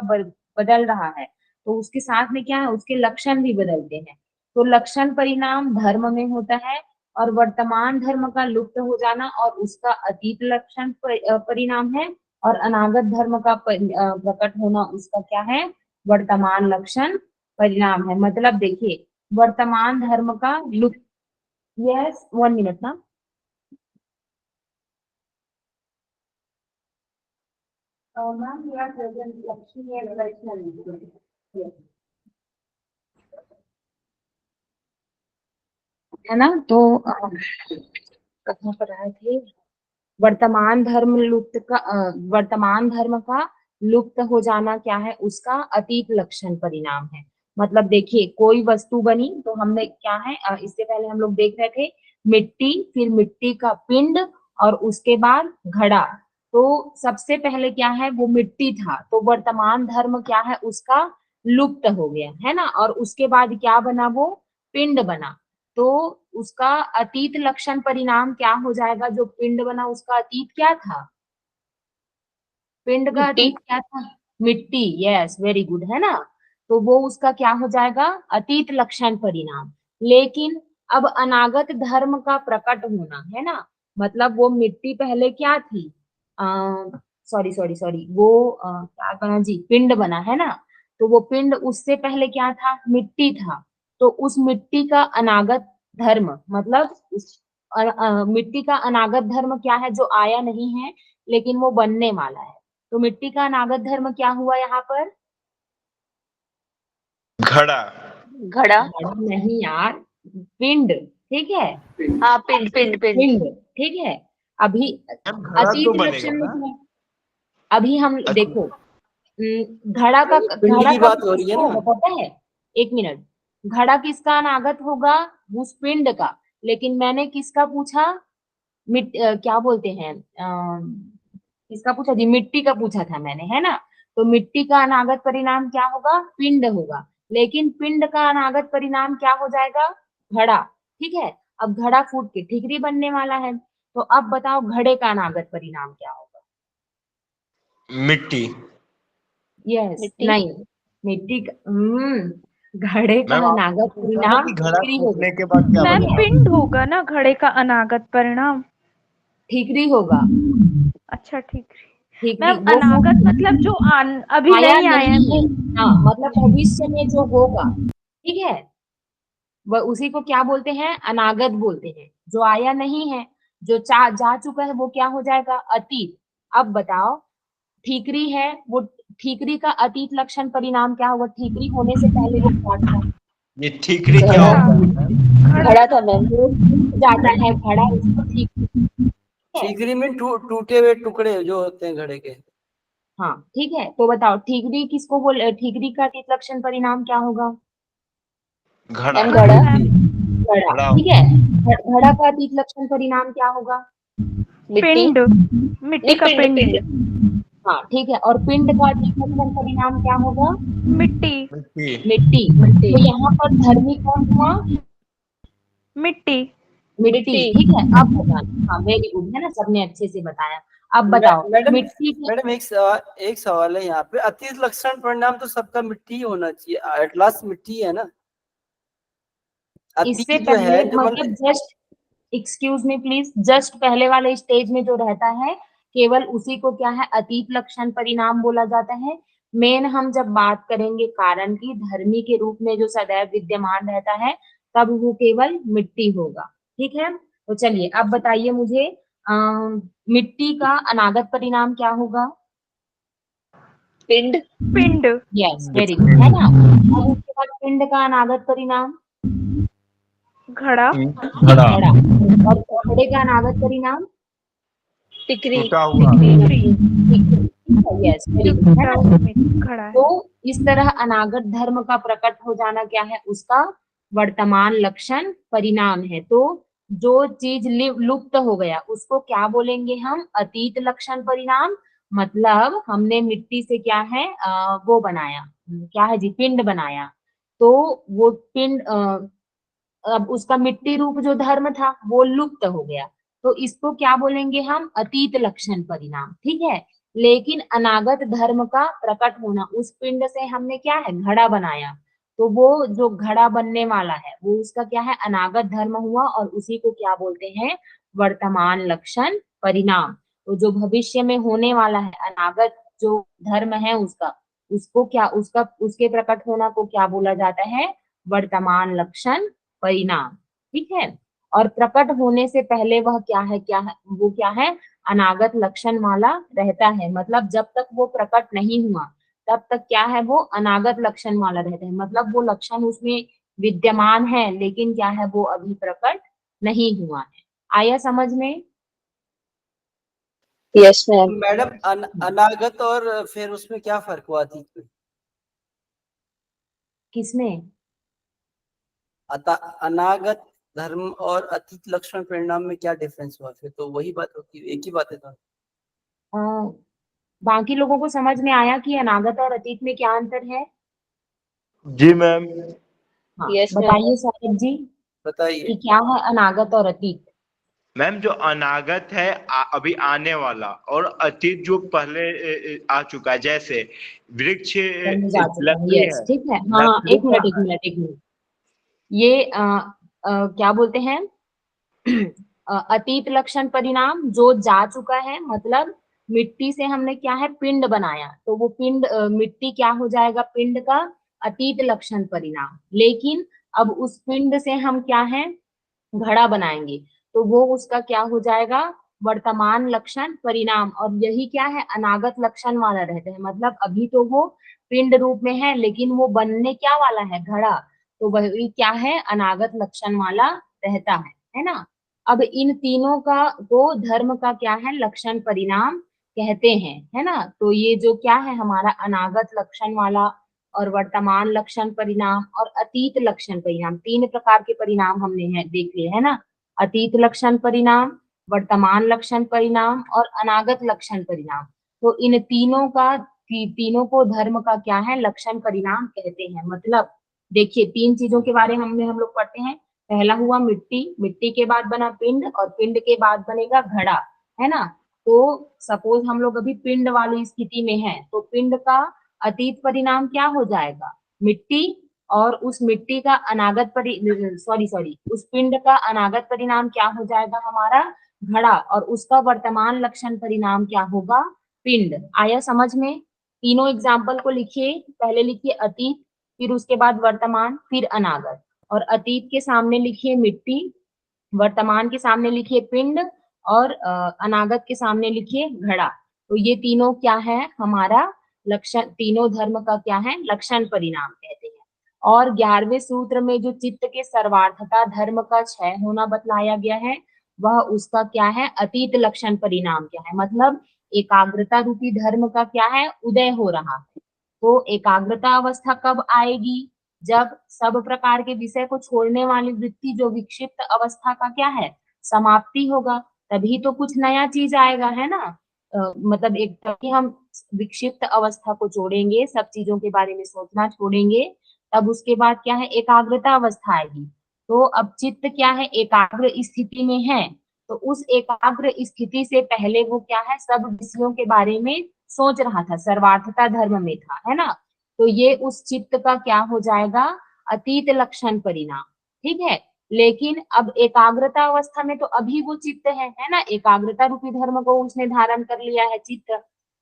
बदल रहा है तो उसके साथ में क्या है उसके लक्षण भी बदलते हैं। तो लक्षण परिणाम धर्म में होता है, और वर्तमान धर्म का लुप्त हो जाना और उसका अतीत लक्षण परिणाम है, और अनागत धर्म का प्रकट होना उसका क्या है वर्तमान लक्षण परिणाम है। मतलब देखिए वर्तमान धर्म का लुप्त, यस 1 मिनट ना, ma'am you are present Lakshmi and Vaishnavi, है ना। तो कहाँ पर आए थे, वर्तमान धर्म लुप्त का वर्तमान धर्म का लुप्त हो जाना क्या है, उसका अतीत लक्षण परिणाम है। मतलब देखिए कोई वस्तु बनी तो हमने क्या है, इससे पहले हम लोग देख रहे थे मिट्टी, फिर मिट्टी का पिंड और उसके बाद घड़ा। तो सबसे पहले क्या है, वो मिट्टी था, तो वर्तमान धर्म क्या है उसका लुप्त हो गया, है ना। और उसके बाद क्या बना, वो पिंड बना। तो उसका अतीत लक्षण परिणाम क्या हो जाएगा, जो पिंड बना उसका अतीत क्या था, पिंड का अतीत क्या था, मिट्टी, यस वेरी गुड, है ना। तो वो उसका क्या हो जाएगा, अतीत लक्षण परिणाम। लेकिन अब अनागत धर्म का प्रकट होना, है ना, मतलब वो मिट्टी पहले क्या थी, सॉरी सॉरी सॉरी, वो क्या बना जी, पिंड बना, है ना। तो वो पिंड उससे पहले क्या था, मिट्टी था। तो उस मिट्टी का अनागत धर्म, मतलब उस मिट्टी का अनागत धर्म क्या है, जो आया नहीं है लेकिन वो बनने वाला है। तो मिट्टी का अनागत धर्म क्या हुआ यहाँ पर, घड़ा। घड़ा। घड़ा नहीं यार, पिंड, ठीक है, हाँ, पिंड पिंड पिंड। पिंड, ठीक है। अभी मैम घड़ा तो अतीत बनेगा लक्षण में ना। क्या है? अभी हम अच्छा, देखो घड़ा का, पिंड घड़ा की का बात हो रही है किसका ना। होगा पता है, 1 मिनट, घड़ा किसका अनागत होगा, उस पिंड का। लेकिन मैंने किसका पूछा, क्या बोलते हैं, किसका पूछा जी, मिट्टी का पूछा था मैंने, है ना। तो मिट्टी का अनागत परिणाम क्या होगा, पिंड होगा। लेकिन पिंड का अनागत परिणाम क्या हो जाएगा, घड़ा, ठीक है। अब घड़ा फूट के ठीकरी बनने वाला है। तो अब बताओ घड़े का अनागत परिणाम क्या होगा, मिट्टी। यस मिट्टी। नहीं, मिट्टी का घड़े का मैम आपने अनागत पूछा ना परिणाम कि घड़ा ठीकरी फूटने होगा, के बाद क्या मैम बनेगा। पिंड होगा ना घड़े का अनागत परिणाम। ठीकरी होगा, अच्छा ठीक है। ठीकरी मैम वो अनागत मतलब जो अभी आया नहीं आया है नहीं है, वो। हाँ मतलब भविष्य में जो होगा, ठीक है, वह उसी को क्या बोलते हैं, अनागत बोलते हैं। जो आया नहीं है, जो जा चुका है, वो क्या हो जाएगा, अतीत। अब बताओ ठीकरी है, वो ठीकरी का अतीत लक्षण परिणाम क्या होगा, ठीकरी होने से पहले वो क्या था, ये ठीकरी क्या घड़ा। होता है मैम। घड़ा। घड़ा था मैम। वो टूट जाता है घड़ा, उसको ठीकरी है। ठीकरी में टूटे हुए टुकड़े जो होते हैं घड़े के। हाँ ठीक है, तो बताओ ठीकरी किसको बोल, ठीकरी का अतीत लक्षण परिणाम क्या होगा, घड़ा। मैम घड़ा घड़ा। मैम। घड़ा, घड़ा ठीक है। घड़ा का अतीत लक्षण परिणाम क्या होगा, मिट्टी। पिंड। मिट्टी नहीं, का पिंड पिंड। पिंड। हाँ ठीक है। और पिंड का अतीत लक्षण परिणाम क्या होगा, मिट्टी। मिट्टी। मिट्टी। मिट्टी। तो यहाँ पर धर्मी कौन हुआ, मिट्टी। मिट्टी, मिट्टी। ठीक है। अब बताना, हाँ वेरी गुड, है ना, सबने अच्छे से बताया। अब बताओ मैडम मिट्टी के, मैडम एक सवाल है यहाँ पे। अतीत लक्षण परिणाम तो सबका मिट्टी ही होना चाहिए, एट लास्ट मिट्टी है ना। इससे अतीत जो पहले है, जो मतलब just excuse me please, just पहले वाले स्टेज में जो रहता है केवल उसी को क्या है, अतीत लक्षण परिणाम बोला जाता है। मेन हम जब बात करेंगे कारण की, धर्मी के रूप में जो सदैव विद्यमान रहता है, तब वो केवल मिट्टी होगा, ठीक है। तो चलिए अब बताइए मुझे, मिट्टी का अनागत परिणाम क्या होगा, पिंड। पिंड। यस वेरी गुड, है ना। अब उसके बाद पिंड का अनागत परिणाम घड़ा। घड़ा। घड़ा, और घड़े का अनागत परिणाम टिकरी। टूटा हुआ। टिकरी। यस वेरी जो गुड, है टूटा ना। हुआ घड़ा है। तो इस तरह अनागत धर्म का प्रकट हो जाना क्या है, उसका वर्तमान लक्षण परिणाम है। तो जो चीज लुप्त हो गया उसको क्या बोलेंगे हम, अतीत लक्षण परिणाम। मतलब हमने मिट्टी से क्या है, वो बनाया, क्या है जी, पिंड बनाया। तो वो पिंड अब उसका मिट्टी रूप जो धर्म था वो लुप्त हो गया। तो इसको क्या बोलेंगे हम, अतीत लक्षण परिणाम, ठीक है। लेकिन अनागत धर्म का प्रकट होना, उस पिंड से हमने क्या है, घड़ा बनाया। तो वो जो घड़ा बनने वाला है वो उसका क्या है, अनागत धर्म हुआ, और उसी को क्या बोलते हैं, वर्तमान लक्षण परिणाम। तो जो भविष्य में होने वाला है, अनागत जो धर्म है उसका, उसको क्या उसके प्रकट होना को क्या बोला जाता है? वर्तमान लक्षण परिणाम। ठीक है। और प्रकट होने से पहले वह वो क्या है? अनागत लक्षण वाला रहता है। मतलब जब तक वो प्रकट नहीं हुआ तब तक क्या है? वो अनागत लक्षण वाला रहता है। मतलब वो लक्षण उसमें विद्यमान है लेकिन क्या है? वो अभी प्रकट नहीं हुआ है। आया समझ में? Yes ma'am. मैडम अनागत और फिर उसमें क्या फर्क हुआ थी? किसमें? अनागत धर्म और अतीत लक्षण परिणाम में क्या डिफरेंस हुआ? फिर तो वही बात होती है, एक ही बात है तो। बाकी लोगों को समझ में आया कि अनागत और अतीत में क्या अंतर है? जी मैम। हाँ, यस मैम। बताइए सौरभ जी बताइए। कि क्या है अनागत और अतीत। मैम जो अनागत है अभी आने वाला, और अतीत जो पहले आ चुका है, जैसे वृक्ष पहले जा चुका है। लकड़ी यस, है। ठीक है। हाँ हाँ, लकड़ी का एक मिनट। ये क्या बोलते हैं? अतीत लक्षण परिणाम जो जा चुका है, मतलब मिट्टी से हमने क्या है? पिंड बनाया, तो वो पिंड मिट्टी क्या हो जाएगा? पिंड का अतीत लक्षण परिणाम। लेकिन अब उस पिंड से हम क्या है? घड़ा बनाएंगे, तो वो उसका क्या हो जाएगा? वर्तमान लक्षण परिणाम। और यही क्या है? अनागत लक्षण वाला रहता है। मतलब अभी तो वो पिंड रूप में है लेकिन वो बनने क्या वाला है? घड़ा। तो वही क्या है? अनागत लक्षण वाला रहता है ना? अब इन तीनों का को धर्म का क्या है? लक्षण परिणाम कहते हैं, है ना? तो ये जो क्या है हमारा अनागत लक्षण वाला और वर्तमान लक्षण परिणाम और अतीत लक्षण परिणाम, तीन प्रकार के परिणाम हमने देख लिए, है ना? अतीत लक्षण परिणाम, वर्तमान लक्षण परिणाम और अनागत लक्षण परिणाम। तो इन तीनों को धर्म का क्या है? लक्षण परिणाम कहते हैं। मतलब देखिए, तीन चीजों के बारे में हम लोग पढ़ते हैं। पहला हुआ मिट्टी, मिट्टी के बाद बना पिंड और पिंड के बाद बनेगा घड़ा, है ना? तो सपोज हम लोग अभी पिंड वाली स्थिति में है, तो पिंड का अतीत परिणाम क्या हो जाएगा? मिट्टी। और उस मिट्टी का उस पिंड का अनागत परिणाम क्या हो जाएगा हमारा? घड़ा। और उसका वर्तमान लक्षण परिणाम क्या होगा? पिंड। आया समझ में? तीनों एग्जाम्पल को लिखिए। पहले लिखिए अतीत, फिर उसके बाद वर्तमान, फिर अनागत। और अतीत के सामने लिखिए मिट्टी, वर्तमान के सामने लिखिए पिंड और अनागत के सामने लिखिए घड़ा। तो ये तीनों क्या है हमारा? लक्षण। तीनों धर्म का क्या है? लक्षण परिणाम कहते हैं। और 11वें सूत्र में जो चित्त के सर्वार्थता धर्म का क्षय होना बतलाया गया है, वह उसका क्या है? अतीत लक्षण परिणाम क्या है? मतलब एकाग्रता रूपी धर्म का क्या है? उदय हो रहा है। तो एकाग्रता अवस्था कब आएगी? जब सब प्रकार के विषय को छोड़ने वाली वृत्ति जो विक्षिप्त अवस्था का क्या है? समाप्ति होगा। तभी तो कुछ नया चीज आएगा, है ना? मतलब एक तभी हम विक्षिप्त अवस्था को छोड़ेंगे, सब चीजों के बारे में सोचना छोड़ेंगे, तब उसके बाद क्या है? एकाग्रता अवस्था आएगी। तो अब चित्त क्या है? एकाग्र स्थिति में है। तो उस एकाग्र स्थिति से पहले वो क्या है? सब विषयों के बारे में सोच रहा था, सर्वार्थता धर्म में था, है ना? तो ये उस चित्त का क्या हो जाएगा? अतीत लक्षण परिणाम। ठीक है। लेकिन अब एकाग्रता अवस्था में तो अभी वो चित्त है ना? एकाग्रता रूपी धर्म को उसने धारण कर लिया है चित्त,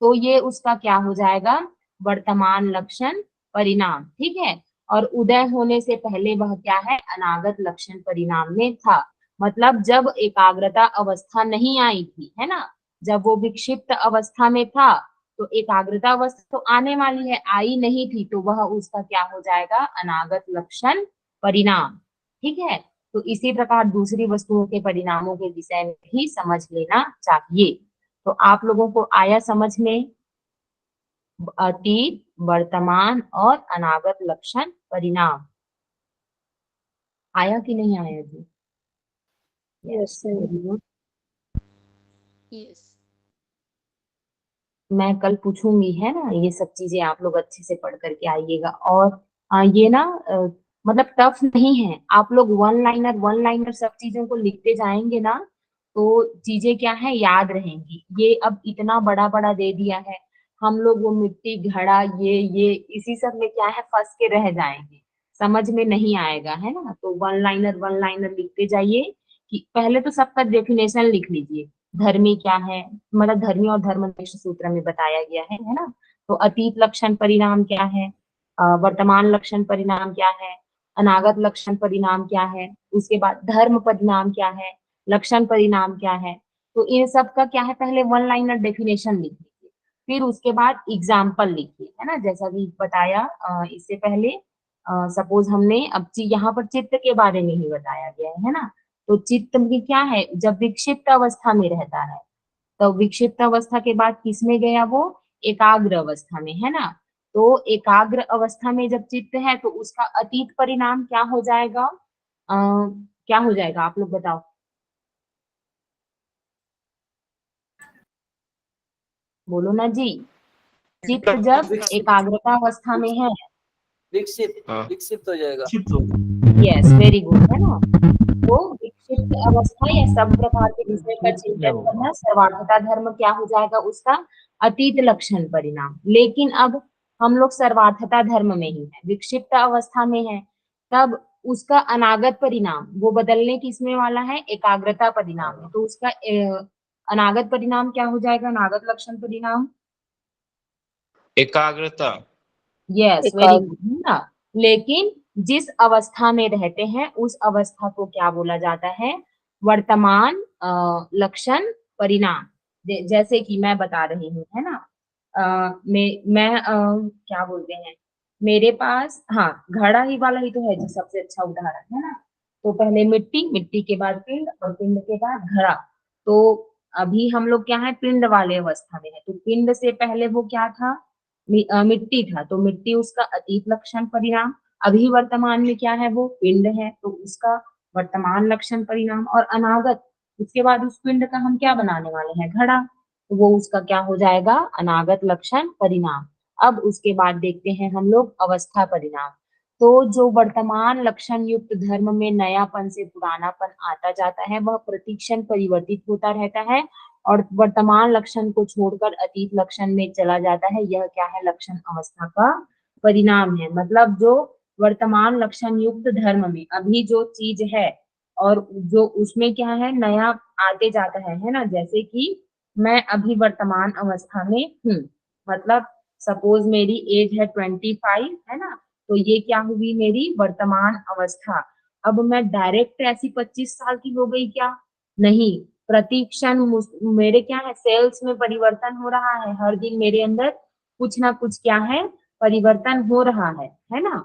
तो ये उसका क्या हो जाएगा? वर्तमान लक्षण परिणाम। ठीक है। और उदय होने से पहले वह क्या है? अनागत लक्षण परिणाम में था। मतलब जब एकाग्रता अवस्था नहीं आई थी, है ना? जब वो विक्षिप्त अवस्था में था, तो एकाग्रता अवस्था तो आने वाली है, आई नहीं थी, तो वह उसका क्या हो जाएगा? अनागत लक्षण परिणाम। ठीक है। तो इसी प्रकार दूसरी वस्तुओं के परिणामों के विषय में भी समझ लेना चाहिए। तो आप लोगों को आया समझ में? अतीत, वर्तमान और अनागत लक्षण परिणाम आया कि नहीं आया जी? Yes ma'am. Very good. Yes. मैं कल पूछूंगी, है ना? ये सब चीजें आप लोग अच्छे से पढ़ करके आइएगा। और ये ना मतलब टफ नहीं है। आप लोग वन लाइनर सब चीजों को लिखते जाएंगे ना, तो चीजें क्या है? याद रहेंगी। ये अब इतना बड़ा बड़ा दे दिया है, हम लोग वो मिट्टी, घड़ा, ये इसी सब में क्या है? फंस के रह जाएंगे, समझ में नहीं आएगा, है ना? तो वन लाइनर लिखते जाइए। कि पहले तो सबका डेफिनेशन लिख लीजिए। धर्मी क्या है? मतलब धर्मी और धर्मनिष्ठ सूत्र में बताया गया है ना? तो अतीत लक्षण परिणाम क्या है, वर्तमान लक्षण परिणाम क्या है, अनागत लक्षण परिणाम क्या है, उसके बाद धर्म परिणाम क्या है, लक्षण परिणाम क्या है। तो इन सब का क्या है, पहले वन लाइनर डेफिनेशन लिख लीजिए, फिर उसके बाद एग्जाम्पल लिखिए, है ना, जैसा कि बताया इससे पहले। सपोज हमने अब यहाँ पर चित्त के बारे में ही बताया गया है ना। तो चित्त में क्या है, जब विक्षिप्त अवस्था में रहता है, तो विक्षिप्त अवस्था के बाद किसमें गया वो, एकाग्र अवस्था में, है ना। तो एकाग्र अवस्था में जब चित्त है तो उसका अतीत परिणाम क्या हो जाएगा, क्या हो जाएगा आप लोग बताओ। बोलो ना जी। चित्त जब एकाग्रता अवस्था में है, विक्षिप्त हाँ। विक्षिप्त हो जाएगा। क्षिप्त हो। यस वेरी गुड, है ना। तो विक्षिप्त अवस्था या सब प्रकार के विषय का चिंतन करना सर्वार्थता धर्म क्या हो जाएगा, उसका अतीत लक्षण परिणाम। लेकिन अब हम लोग सर्वार्थता धर्म में ही है, विक्षिप्त अवस्था में है, तब उसका अनागत परिणाम वो बदलने किसमें वाला है, एकाग्रता परिणाम में। तो उसका अनागत परिणाम क्या हो जाएगा, अनागत लक्षण परिणाम, एकाग्रता। यस वेरी गुड, है ना। लेकिन जिस अवस्था में रहते हैं उस अवस्था को क्या बोला जाता है, वर्तमान लक्षण परिणाम। जैसे कि मैं बता रही हूँ, है ना। मैं क्या बोलते हैं, मेरे पास हाँ घड़ा ही वाला ही तो है जो सबसे अच्छा उदाहरण, है ना। तो पहले मिट्टी, मिट्टी के बाद पिंड और पिंड के बाद घड़ा। तो अभी हम लोग क्या है, पिंड वाले अवस्था में है। तो पिंड से पहले वो क्या था, मिट्टी था। तो मिट्टी उसका अतीत लक्षण परिणाम। अभी वर्तमान में क्या है, वो पिंड है, तो उसका वर्तमान लक्षण परिणाम। और अनागत, उसके बाद उस पिंड का हम क्या बनाने वाले हैं, घड़ा, तो वो उसका क्या हो जाएगा, अनागत लक्षण परिणाम। अब उसके बाद देखते हैं हम लोग अवस्था परिणाम। तो जो वर्तमान लक्षण युक्त धर्म में नयापन से पुरानापन आता जाता है वह प्रतिक्षण परिवर्तित होता रहता है और वर्तमान लक्षण को छोड़कर अतीत लक्षण में चला जाता है। यह क्या है, लक्षण अवस्था का परिणाम है। मतलब जो वर्तमान लक्षण युक्त धर्म में अभी जो चीज है और जो उसमें क्या है, नया आते जाता है ना। जैसे कि मैं अभी वर्तमान अवस्था में हूँ, मतलब सपोज मेरी एज है 25, है ना। तो ये क्या हुई, मेरी वर्तमान अवस्था। अब मैं डायरेक्ट ऐसी 25 साल की हो गई क्या, नहीं। प्रतिक्षण मेरे क्या है, सेल्स में परिवर्तन हो रहा है, हर दिन मेरे अंदर कुछ ना कुछ क्या है, परिवर्तन हो रहा है ना।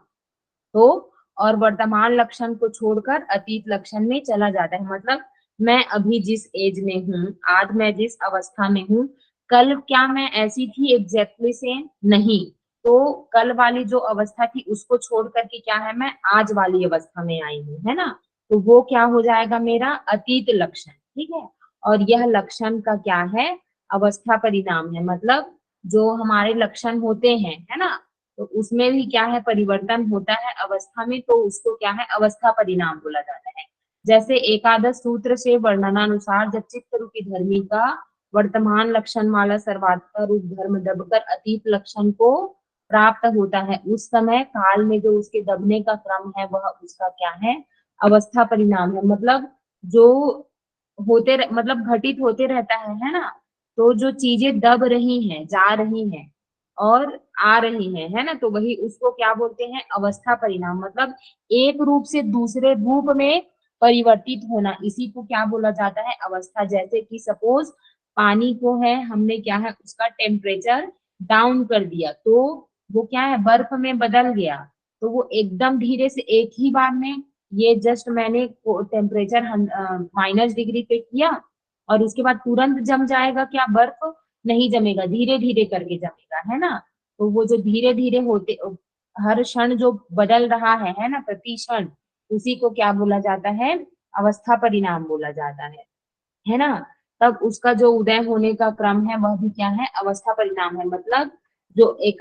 तो और वर्तमान लक्षण को छोड़कर अतीत लक्षण में चला जाता है। मतलब मैं अभी जिस एज में हूँ, आज मैं जिस अवस्था में हूँ, कल क्या मैं ऐसी थी एग्जैक्टली सेम, नहीं। तो कल वाली जो अवस्था थी उसको छोड़ करके क्या है, मैं आज वाली अवस्था में आई हूँ, है ना। तो वो क्या हो जाएगा, मेरा अतीत लक्षण, ठीक है। और यह लक्षण का क्या है, अवस्था परिणाम है। मतलब जो हमारे लक्षण होते हैं, है ना, तो उसमें भी क्या है, परिवर्तन होता है अवस्था में, तो उसको क्या है, अवस्था परिणाम बोला जाता है। जैसे एकादश सूत्र से वर्णनानुसार जब चित्त रूपी धर्मी का वर्तमान लक्षण वाला सर्वात्मक रूप धर्म दबकर अतीत लक्षण को प्राप्त होता है, उस समय काल में जो उसके दबने का क्रम है वह उसका क्या है, अवस्था परिणाम है। मतलब जो मतलब घटित होते रहता है ना। तो जो चीजें दब रही हैं, जा रही हैं और आ रही है ना, तो वही उसको क्या बोलते हैं, अवस्था परिणाम। मतलब एक रूप से दूसरे रूप में परिवर्तित होना, इसी को क्या बोला जाता है, अवस्था। जैसे कि सपोज पानी को है, हमने क्या है, उसका टेम्परेचर डाउन कर दिया, तो वो क्या है, बर्फ में बदल गया। तो वो एकदम धीरे से एक ही बार में, ये जस्ट मैंने टेम्परेचर -डिग्री पे किया और उसके बाद तुरंत जम जाएगा क्या, बर्फ नहीं जमेगा, धीरे धीरे करके जमेगा, है ना। तो वो जो धीरे धीरे होते, हर क्षण जो बदल रहा है ना, प्रति क्षण, उसी को क्या बोला जाता है, अवस्था परिणाम बोला जाता है ना। तब उसका जो उदय होने का क्रम है वह भी क्या है, अवस्था परिणाम है। मतलब जो एक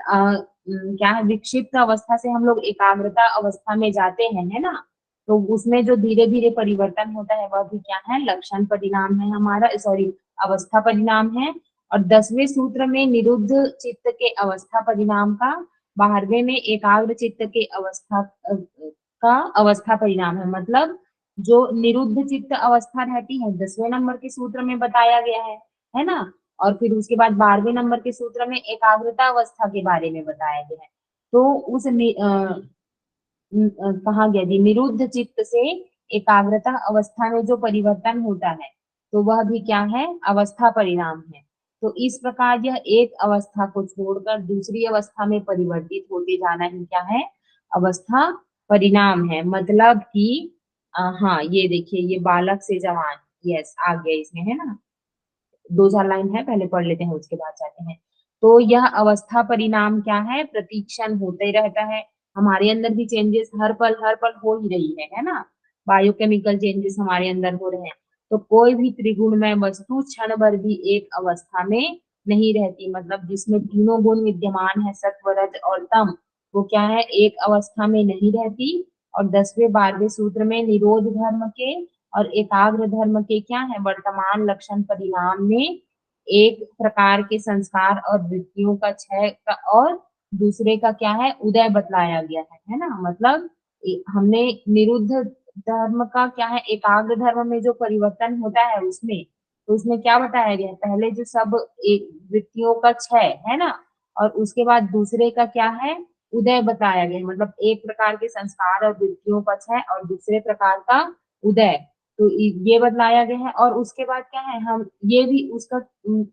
क्या है, विक्षिप्त अवस्था से हम लोग एकाग्रता अवस्था में जाते हैं, है ना। तो उसमें जो धीरे धीरे परिवर्तन होता है वह भी क्या है, लक्षण परिणाम है हमारा, सॉरी अवस्था परिणाम है। और 10वें सूत्र में निरुद्ध चित्त के अवस्था परिणाम का, 12वें में एकाग्र चित्त के अवस्था का अवस्था परिणाम है। मतलब जो निरुद्ध चित्त अवस्था रहती है 10वें नंबर के सूत्र में बताया गया है ना। और फिर उसके बाद 12वें नंबर के सूत्र में एकाग्रता अवस्था के बारे में बताया गया है। तो उस कहा गया जी, निरुद्ध चित्त से एकाग्रता अवस्था में जो परिवर्तन होता है तो वह भी क्या है, अवस्था परिणाम है। तो इस प्रकार यह एक अवस्था को छोड़कर दूसरी अवस्था में परिवर्तित होते जाना ही क्या है, अवस्था परिणाम है। मतलब कि हाँ ये देखिए, ये बालक से जवान, यस आ गया इसमें, है ना, 2-4 लाइन है, पहले पढ़ लेते हैं उसके बाद जाते हैं। तो यह अवस्था परिणाम क्या है, प्रतीक्षण होते रहता है। हमारे अंदर भी चेंजेस हर पल हो ही रही है ना, बायोकेमिकल चेंजेस हमारे अंदर हो रहे हैं। तो कोई भी त्रिगुणमय वस्तु क्षण भर भी एक अवस्था में नहीं रहती, मतलब जिसमें तीनों गुण विद्यमान है, सत्व रज और तम, वो क्या है, एक अवस्था में नहीं रहती। और 10वें 12वें सूत्र में निरोध धर्म के और एकाग्र धर्म के क्या है, वर्तमान लक्षण परिणाम में एक प्रकार के संस्कार और वृत्तियों का क्षय का और दूसरे का क्या है, उदय बतलाया गया है ना। मतलब हमने निरुद्ध धर्म का क्या है, एकाग्र धर्म में जो परिवर्तन होता है उसमें, तो उसमें क्या बताया गया है, पहले जो सब एक वृत्तियों का क्षय है ना, और उसके बाद दूसरे का क्या है, उदय बताया गया है। मतलब एक प्रकार के संस्कार और वृत्तियों का क्षय और दूसरे प्रकार का उदय, तो ये बतलाया गया है। और उसके बाद क्या है, हम ये भी उसका,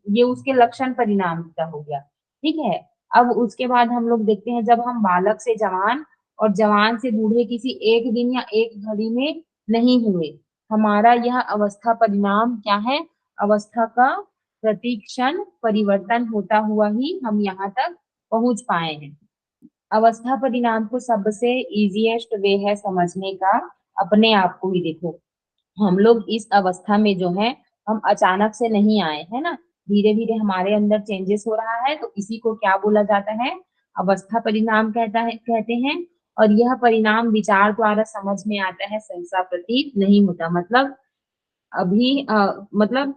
ये उसके लक्षण परिणाम का हो गया, ठीक है। अब उसके बाद हम लोग देखते हैं, जब हम बालक से जवान और जवान से बूढ़े किसी एक दिन या एक घड़ी में नहीं हुए, हमारा यह अवस्था परिणाम क्या है, अवस्था का प्रतिक्षण परिवर्तन होता हुआ ही हम यहाँ तक पहुंच पाए हैं। अवस्था परिणाम को सबसे इजीएस्ट वे है समझने का, अपने आप को ही देखो, हम लोग इस अवस्था में जो है, हम अचानक से नहीं आए है ना, धीरे धीरे हमारे अंदर चेंजेस हो रहा है। तो इसी को क्या बोला जाता है, अवस्था परिणाम कहते हैं। और यह परिणाम विचार द्वारा समझ में आता है, सहसा प्रतीत नहीं होता। मतलब अभी मतलब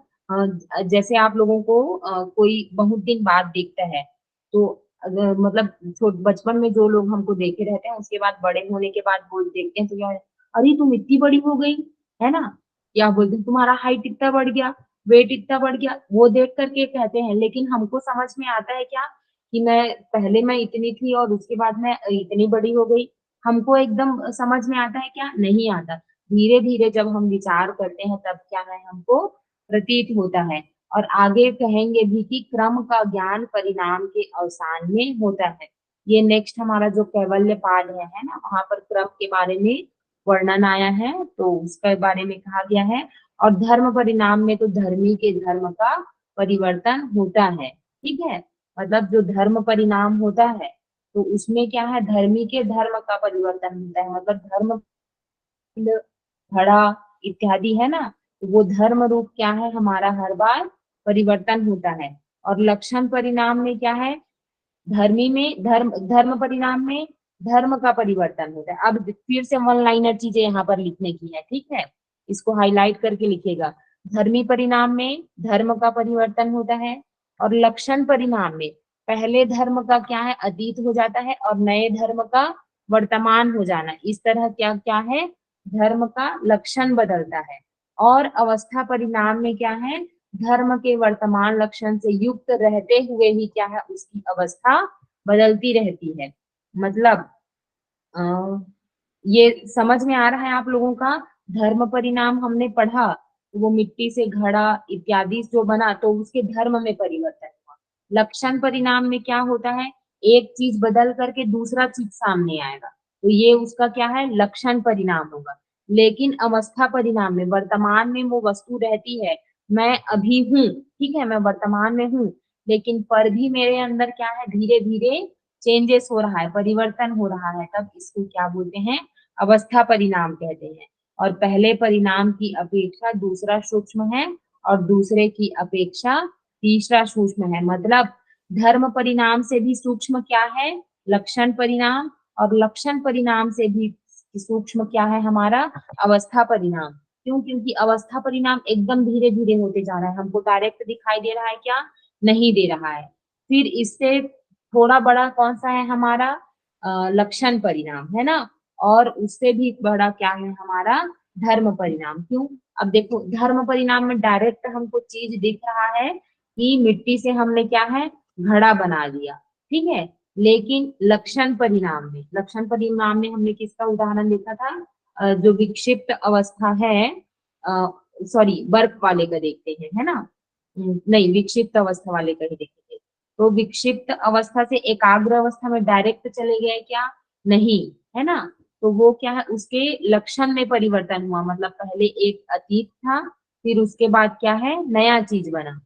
जैसे आप लोगों को कोई बहुत दिन बाद देखता है, तो अगर मतलब बचपन में जो लोग हमको देखे रहते हैं, उसके बाद बड़े होने के बाद वो देखते हैं तो क्या है, अरे तुम इतनी बड़ी हो गई, है ना, या बोलते हैं तुम्हारा हाइट इतना बढ़ गया, वेट इतना बढ़ गया, वो देख करके कहते हैं। लेकिन हमको समझ में आता है क्या, कि मैं इतनी थी और उसके बाद मैं इतनी बड़ी हो गई, हमको एकदम समझ में आता है क्या, नहीं आता। धीरे धीरे जब हम विचार करते हैं तब क्या है, हमको प्रतीत होता है। और आगे कहेंगे भी कि क्रम का ज्ञान परिणाम के अवसान में होता है। ये नेक्स्ट हमारा जो कैवल्य पाठ है ना, वहां पर क्रम के बारे में वर्णन आया है, तो उसके बारे में कहा गया है। और धर्म परिणाम में तो धर्मी के धर्म का परिवर्तन होता है, ठीक है। मतलब जो धर्म परिणाम होता है, तो उसमें क्या है, धर्मी के धर्म का परिवर्तन होता है। मतलब धर्म घड़ा इत्यादि है ना, तो वो धर्म रूप क्या है, हमारा हर बार परिवर्तन होता है। और लक्षण परिणाम में क्या है, धर्मी में धर्म परिणाम में धर्म का परिवर्तन होता है। अब फिर से वन लाइनर चीजें यहाँ पर लिखने की है, ठीक है, इसको हाईलाइट करके लिखेगा। धर्मी परिणाम में धर्म का परिवर्तन होता है, और लक्षण परिणाम में पहले धर्म का क्या है, अतीत हो जाता है और नए धर्म का वर्तमान हो जाना। इस तरह क्या क्या है, धर्म का लक्षण बदलता है। और अवस्था परिणाम में क्या है, धर्म के वर्तमान लक्षण से युक्त रहते हुए ही क्या है, उसकी अवस्था बदलती रहती है। मतलब ये समझ में आ रहा है आप लोगों का। धर्म परिणाम हमने पढ़ा, तो वो मिट्टी से घड़ा इत्यादि जो बना, तो उसके धर्म में परिवर्तन हुआ। लक्षण परिणाम में क्या होता है, एक चीज बदल करके दूसरा चीज सामने आएगा, तो ये उसका क्या है, लक्षण परिणाम होगा। लेकिन अवस्था परिणाम में वर्तमान में वो वस्तु रहती है, मैं अभी हूँ, ठीक है, मैं वर्तमान में हूँ, लेकिन पर भी मेरे अंदर क्या है, धीरे धीरे चेंजेस हो रहा है, परिवर्तन हो रहा है, तब इसको क्या बोलते हैं, अवस्था परिणाम कहते हैं। और पहले परिणाम की अपेक्षा दूसरा सूक्ष्म है, और दूसरे की अपेक्षा तीसरा सूक्ष्म है। मतलब धर्म परिणाम से भी सूक्ष्म क्या है, लक्षण परिणाम, और लक्षण परिणाम से भी सूक्ष्म क्या है हमारा, अवस्था परिणाम। क्यों, क्योंकि अवस्था परिणाम एकदम धीरे धीरे होते जा रहा है, हमको डायरेक्ट दिखाई दे रहा है क्या, नहीं दे रहा है। फिर इससे थोड़ा बड़ा कौन सा है हमारा, लक्षण परिणाम, है ना। और उससे भी बड़ा क्या है हमारा, धर्म परिणाम। क्यों, अब देखो धर्म परिणाम में डायरेक्ट हमको चीज दिख रहा है, कि मिट्टी से हमने क्या है घड़ा बना लिया, ठीक है। लेकिन लक्षण परिणाम में हमने किसका उदाहरण देखा था? जो विक्षिप्त अवस्था है, सॉरी बर्फ वाले का देखते हैं, है ना? नहीं, विक्षिप्त अवस्था वाले का ही देखेंगे। तो विक्षिप्त अवस्था से एकाग्र अवस्था में डायरेक्ट चले गए क्या? नहीं, है ना? तो वो क्या है, उसके लक्षण में परिवर्तन हुआ, मतलब पहले एक अतीत था, फिर उसके बाद क्या है, नया चीज बना,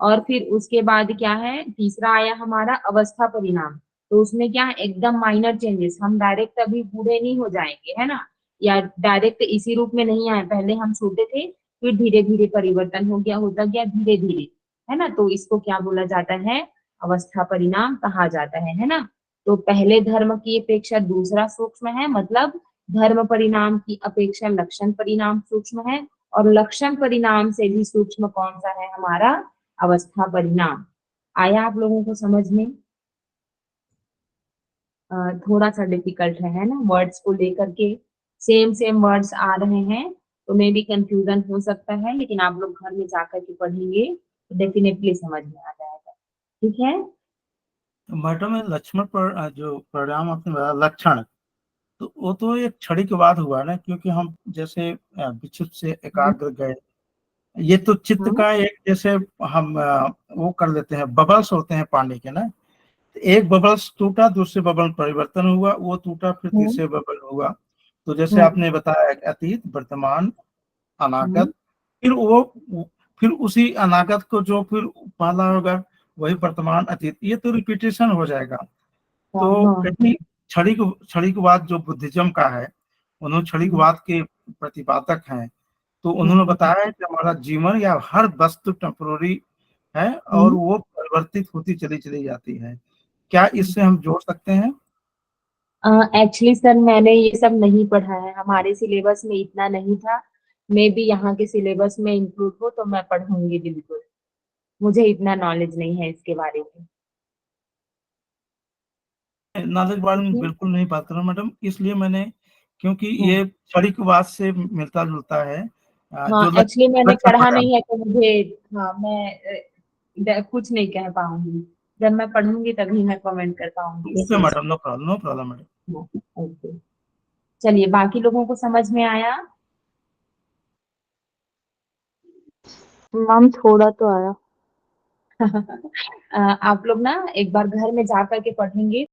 और फिर उसके बाद क्या है, तीसरा आया हमारा अवस्था परिणाम। तो उसमें क्या है, एकदम माइनर चेंजेस, हम डायरेक्ट अभी बूढ़े नहीं हो जाएंगे, है ना? या डायरेक्ट इसी रूप में नहीं आए, पहले हम छोटे थे, फिर धीरे धीरे परिवर्तन हो गया, होता गया धीरे धीरे, है ना? तो इसको क्या बोला जाता है? अवस्था परिणाम कहा जाता है ना? तो पहले धर्म की अपेक्षा दूसरा सूक्ष्म है, मतलब धर्म परिणाम की अपेक्षा लक्षण परिणाम सूक्ष्म है, और लक्षण परिणाम से भी सूक्ष्म कौन सा है हमारा? अवस्था परिणाम। आया आप लोगों को समझ में? थोड़ा सा डिफिकल्ट है ना, वर्ड्स को लेकर के, सेम वर्ड्स आ रहे हैं, तो मे भी कंफ्यूजन हो सकता है, लेकिन आप लोग घर में जाकर के पढ़ेंगे तो डेफिनेटली समझ में आ जाएगा, ठीक है। तो मैडम ये लक्ष्मण पर जो परिणाम आपने बताया लक्षण, तो वो तो एक क्षण के बाद हुआ ना, क्योंकि हम जैसे विक्षिप्त से एकाग्र गए, ये तो चित्त हाँ का एक जैसे हम वो कर लेते हैं, बबल्स होते हैं पानी के ना, तो एक बबल्स टूटा, दूसरे बबल परिवर्तन हुआ, वो टूटा, फिर हम्म तीसरे बबल हुआ। तो जैसे हम्म आपने बताया एक अतीत, वर्तमान, हम्म अनागत, फिर वो फिर उसी अनागत को जो फिर पहला होगा वही वर्तमान, अतीत, ये तो रिपीटेशन हो जाएगा। हाँ तो हाँ कहीं क्षणिकवाद जो बुद्धिज्म का है, उन्होंने क्षणिकवाद के प्रतिपादक हैं, तो उन्होंने हम्म बताया है कि हमारा जीवन या हर वस्तु टेम्पोररी है और हम्म वो परिवर्तित होती चली चली जाती है। क्या इससे हम जोड़ सकते हैं? एक्चुअली सर मैंने ये सब नहीं पढ़ा है, हमारे सिलेबस में इतना नहीं था। मे बी यहाँ के सिलेबस में इंक्लूड हो तो मैं पढ़ूंगी बिल्कुल, मुझे इतना नॉलेज नहीं है इसके बारे में। नॉलेज बारे में ठीक बिल्कुल नहीं बात कर रहा हूँ मैडम, इसलिए मैंने, क्योंकि है। ये क्षणिकवाद से मिलता जुलता है, हाँ, जो एक्चुअली मैंने लक्षण पढ़ा परिणाम। नहीं है तो मुझे, हाँ मैं कुछ नहीं कह पाऊंगी। जब मैं पढ़ूंगी तभी मैं कमेंट कर पाऊंगी इस ओके चीज मैडम, नो प्रॉब्लम मैडम। को। ओके, चलिए बाकी लोगों को समझ में आया? मैम थोड़ा तो आया। आप लोग ना एक बार घर में जा करके पढ़ेंगे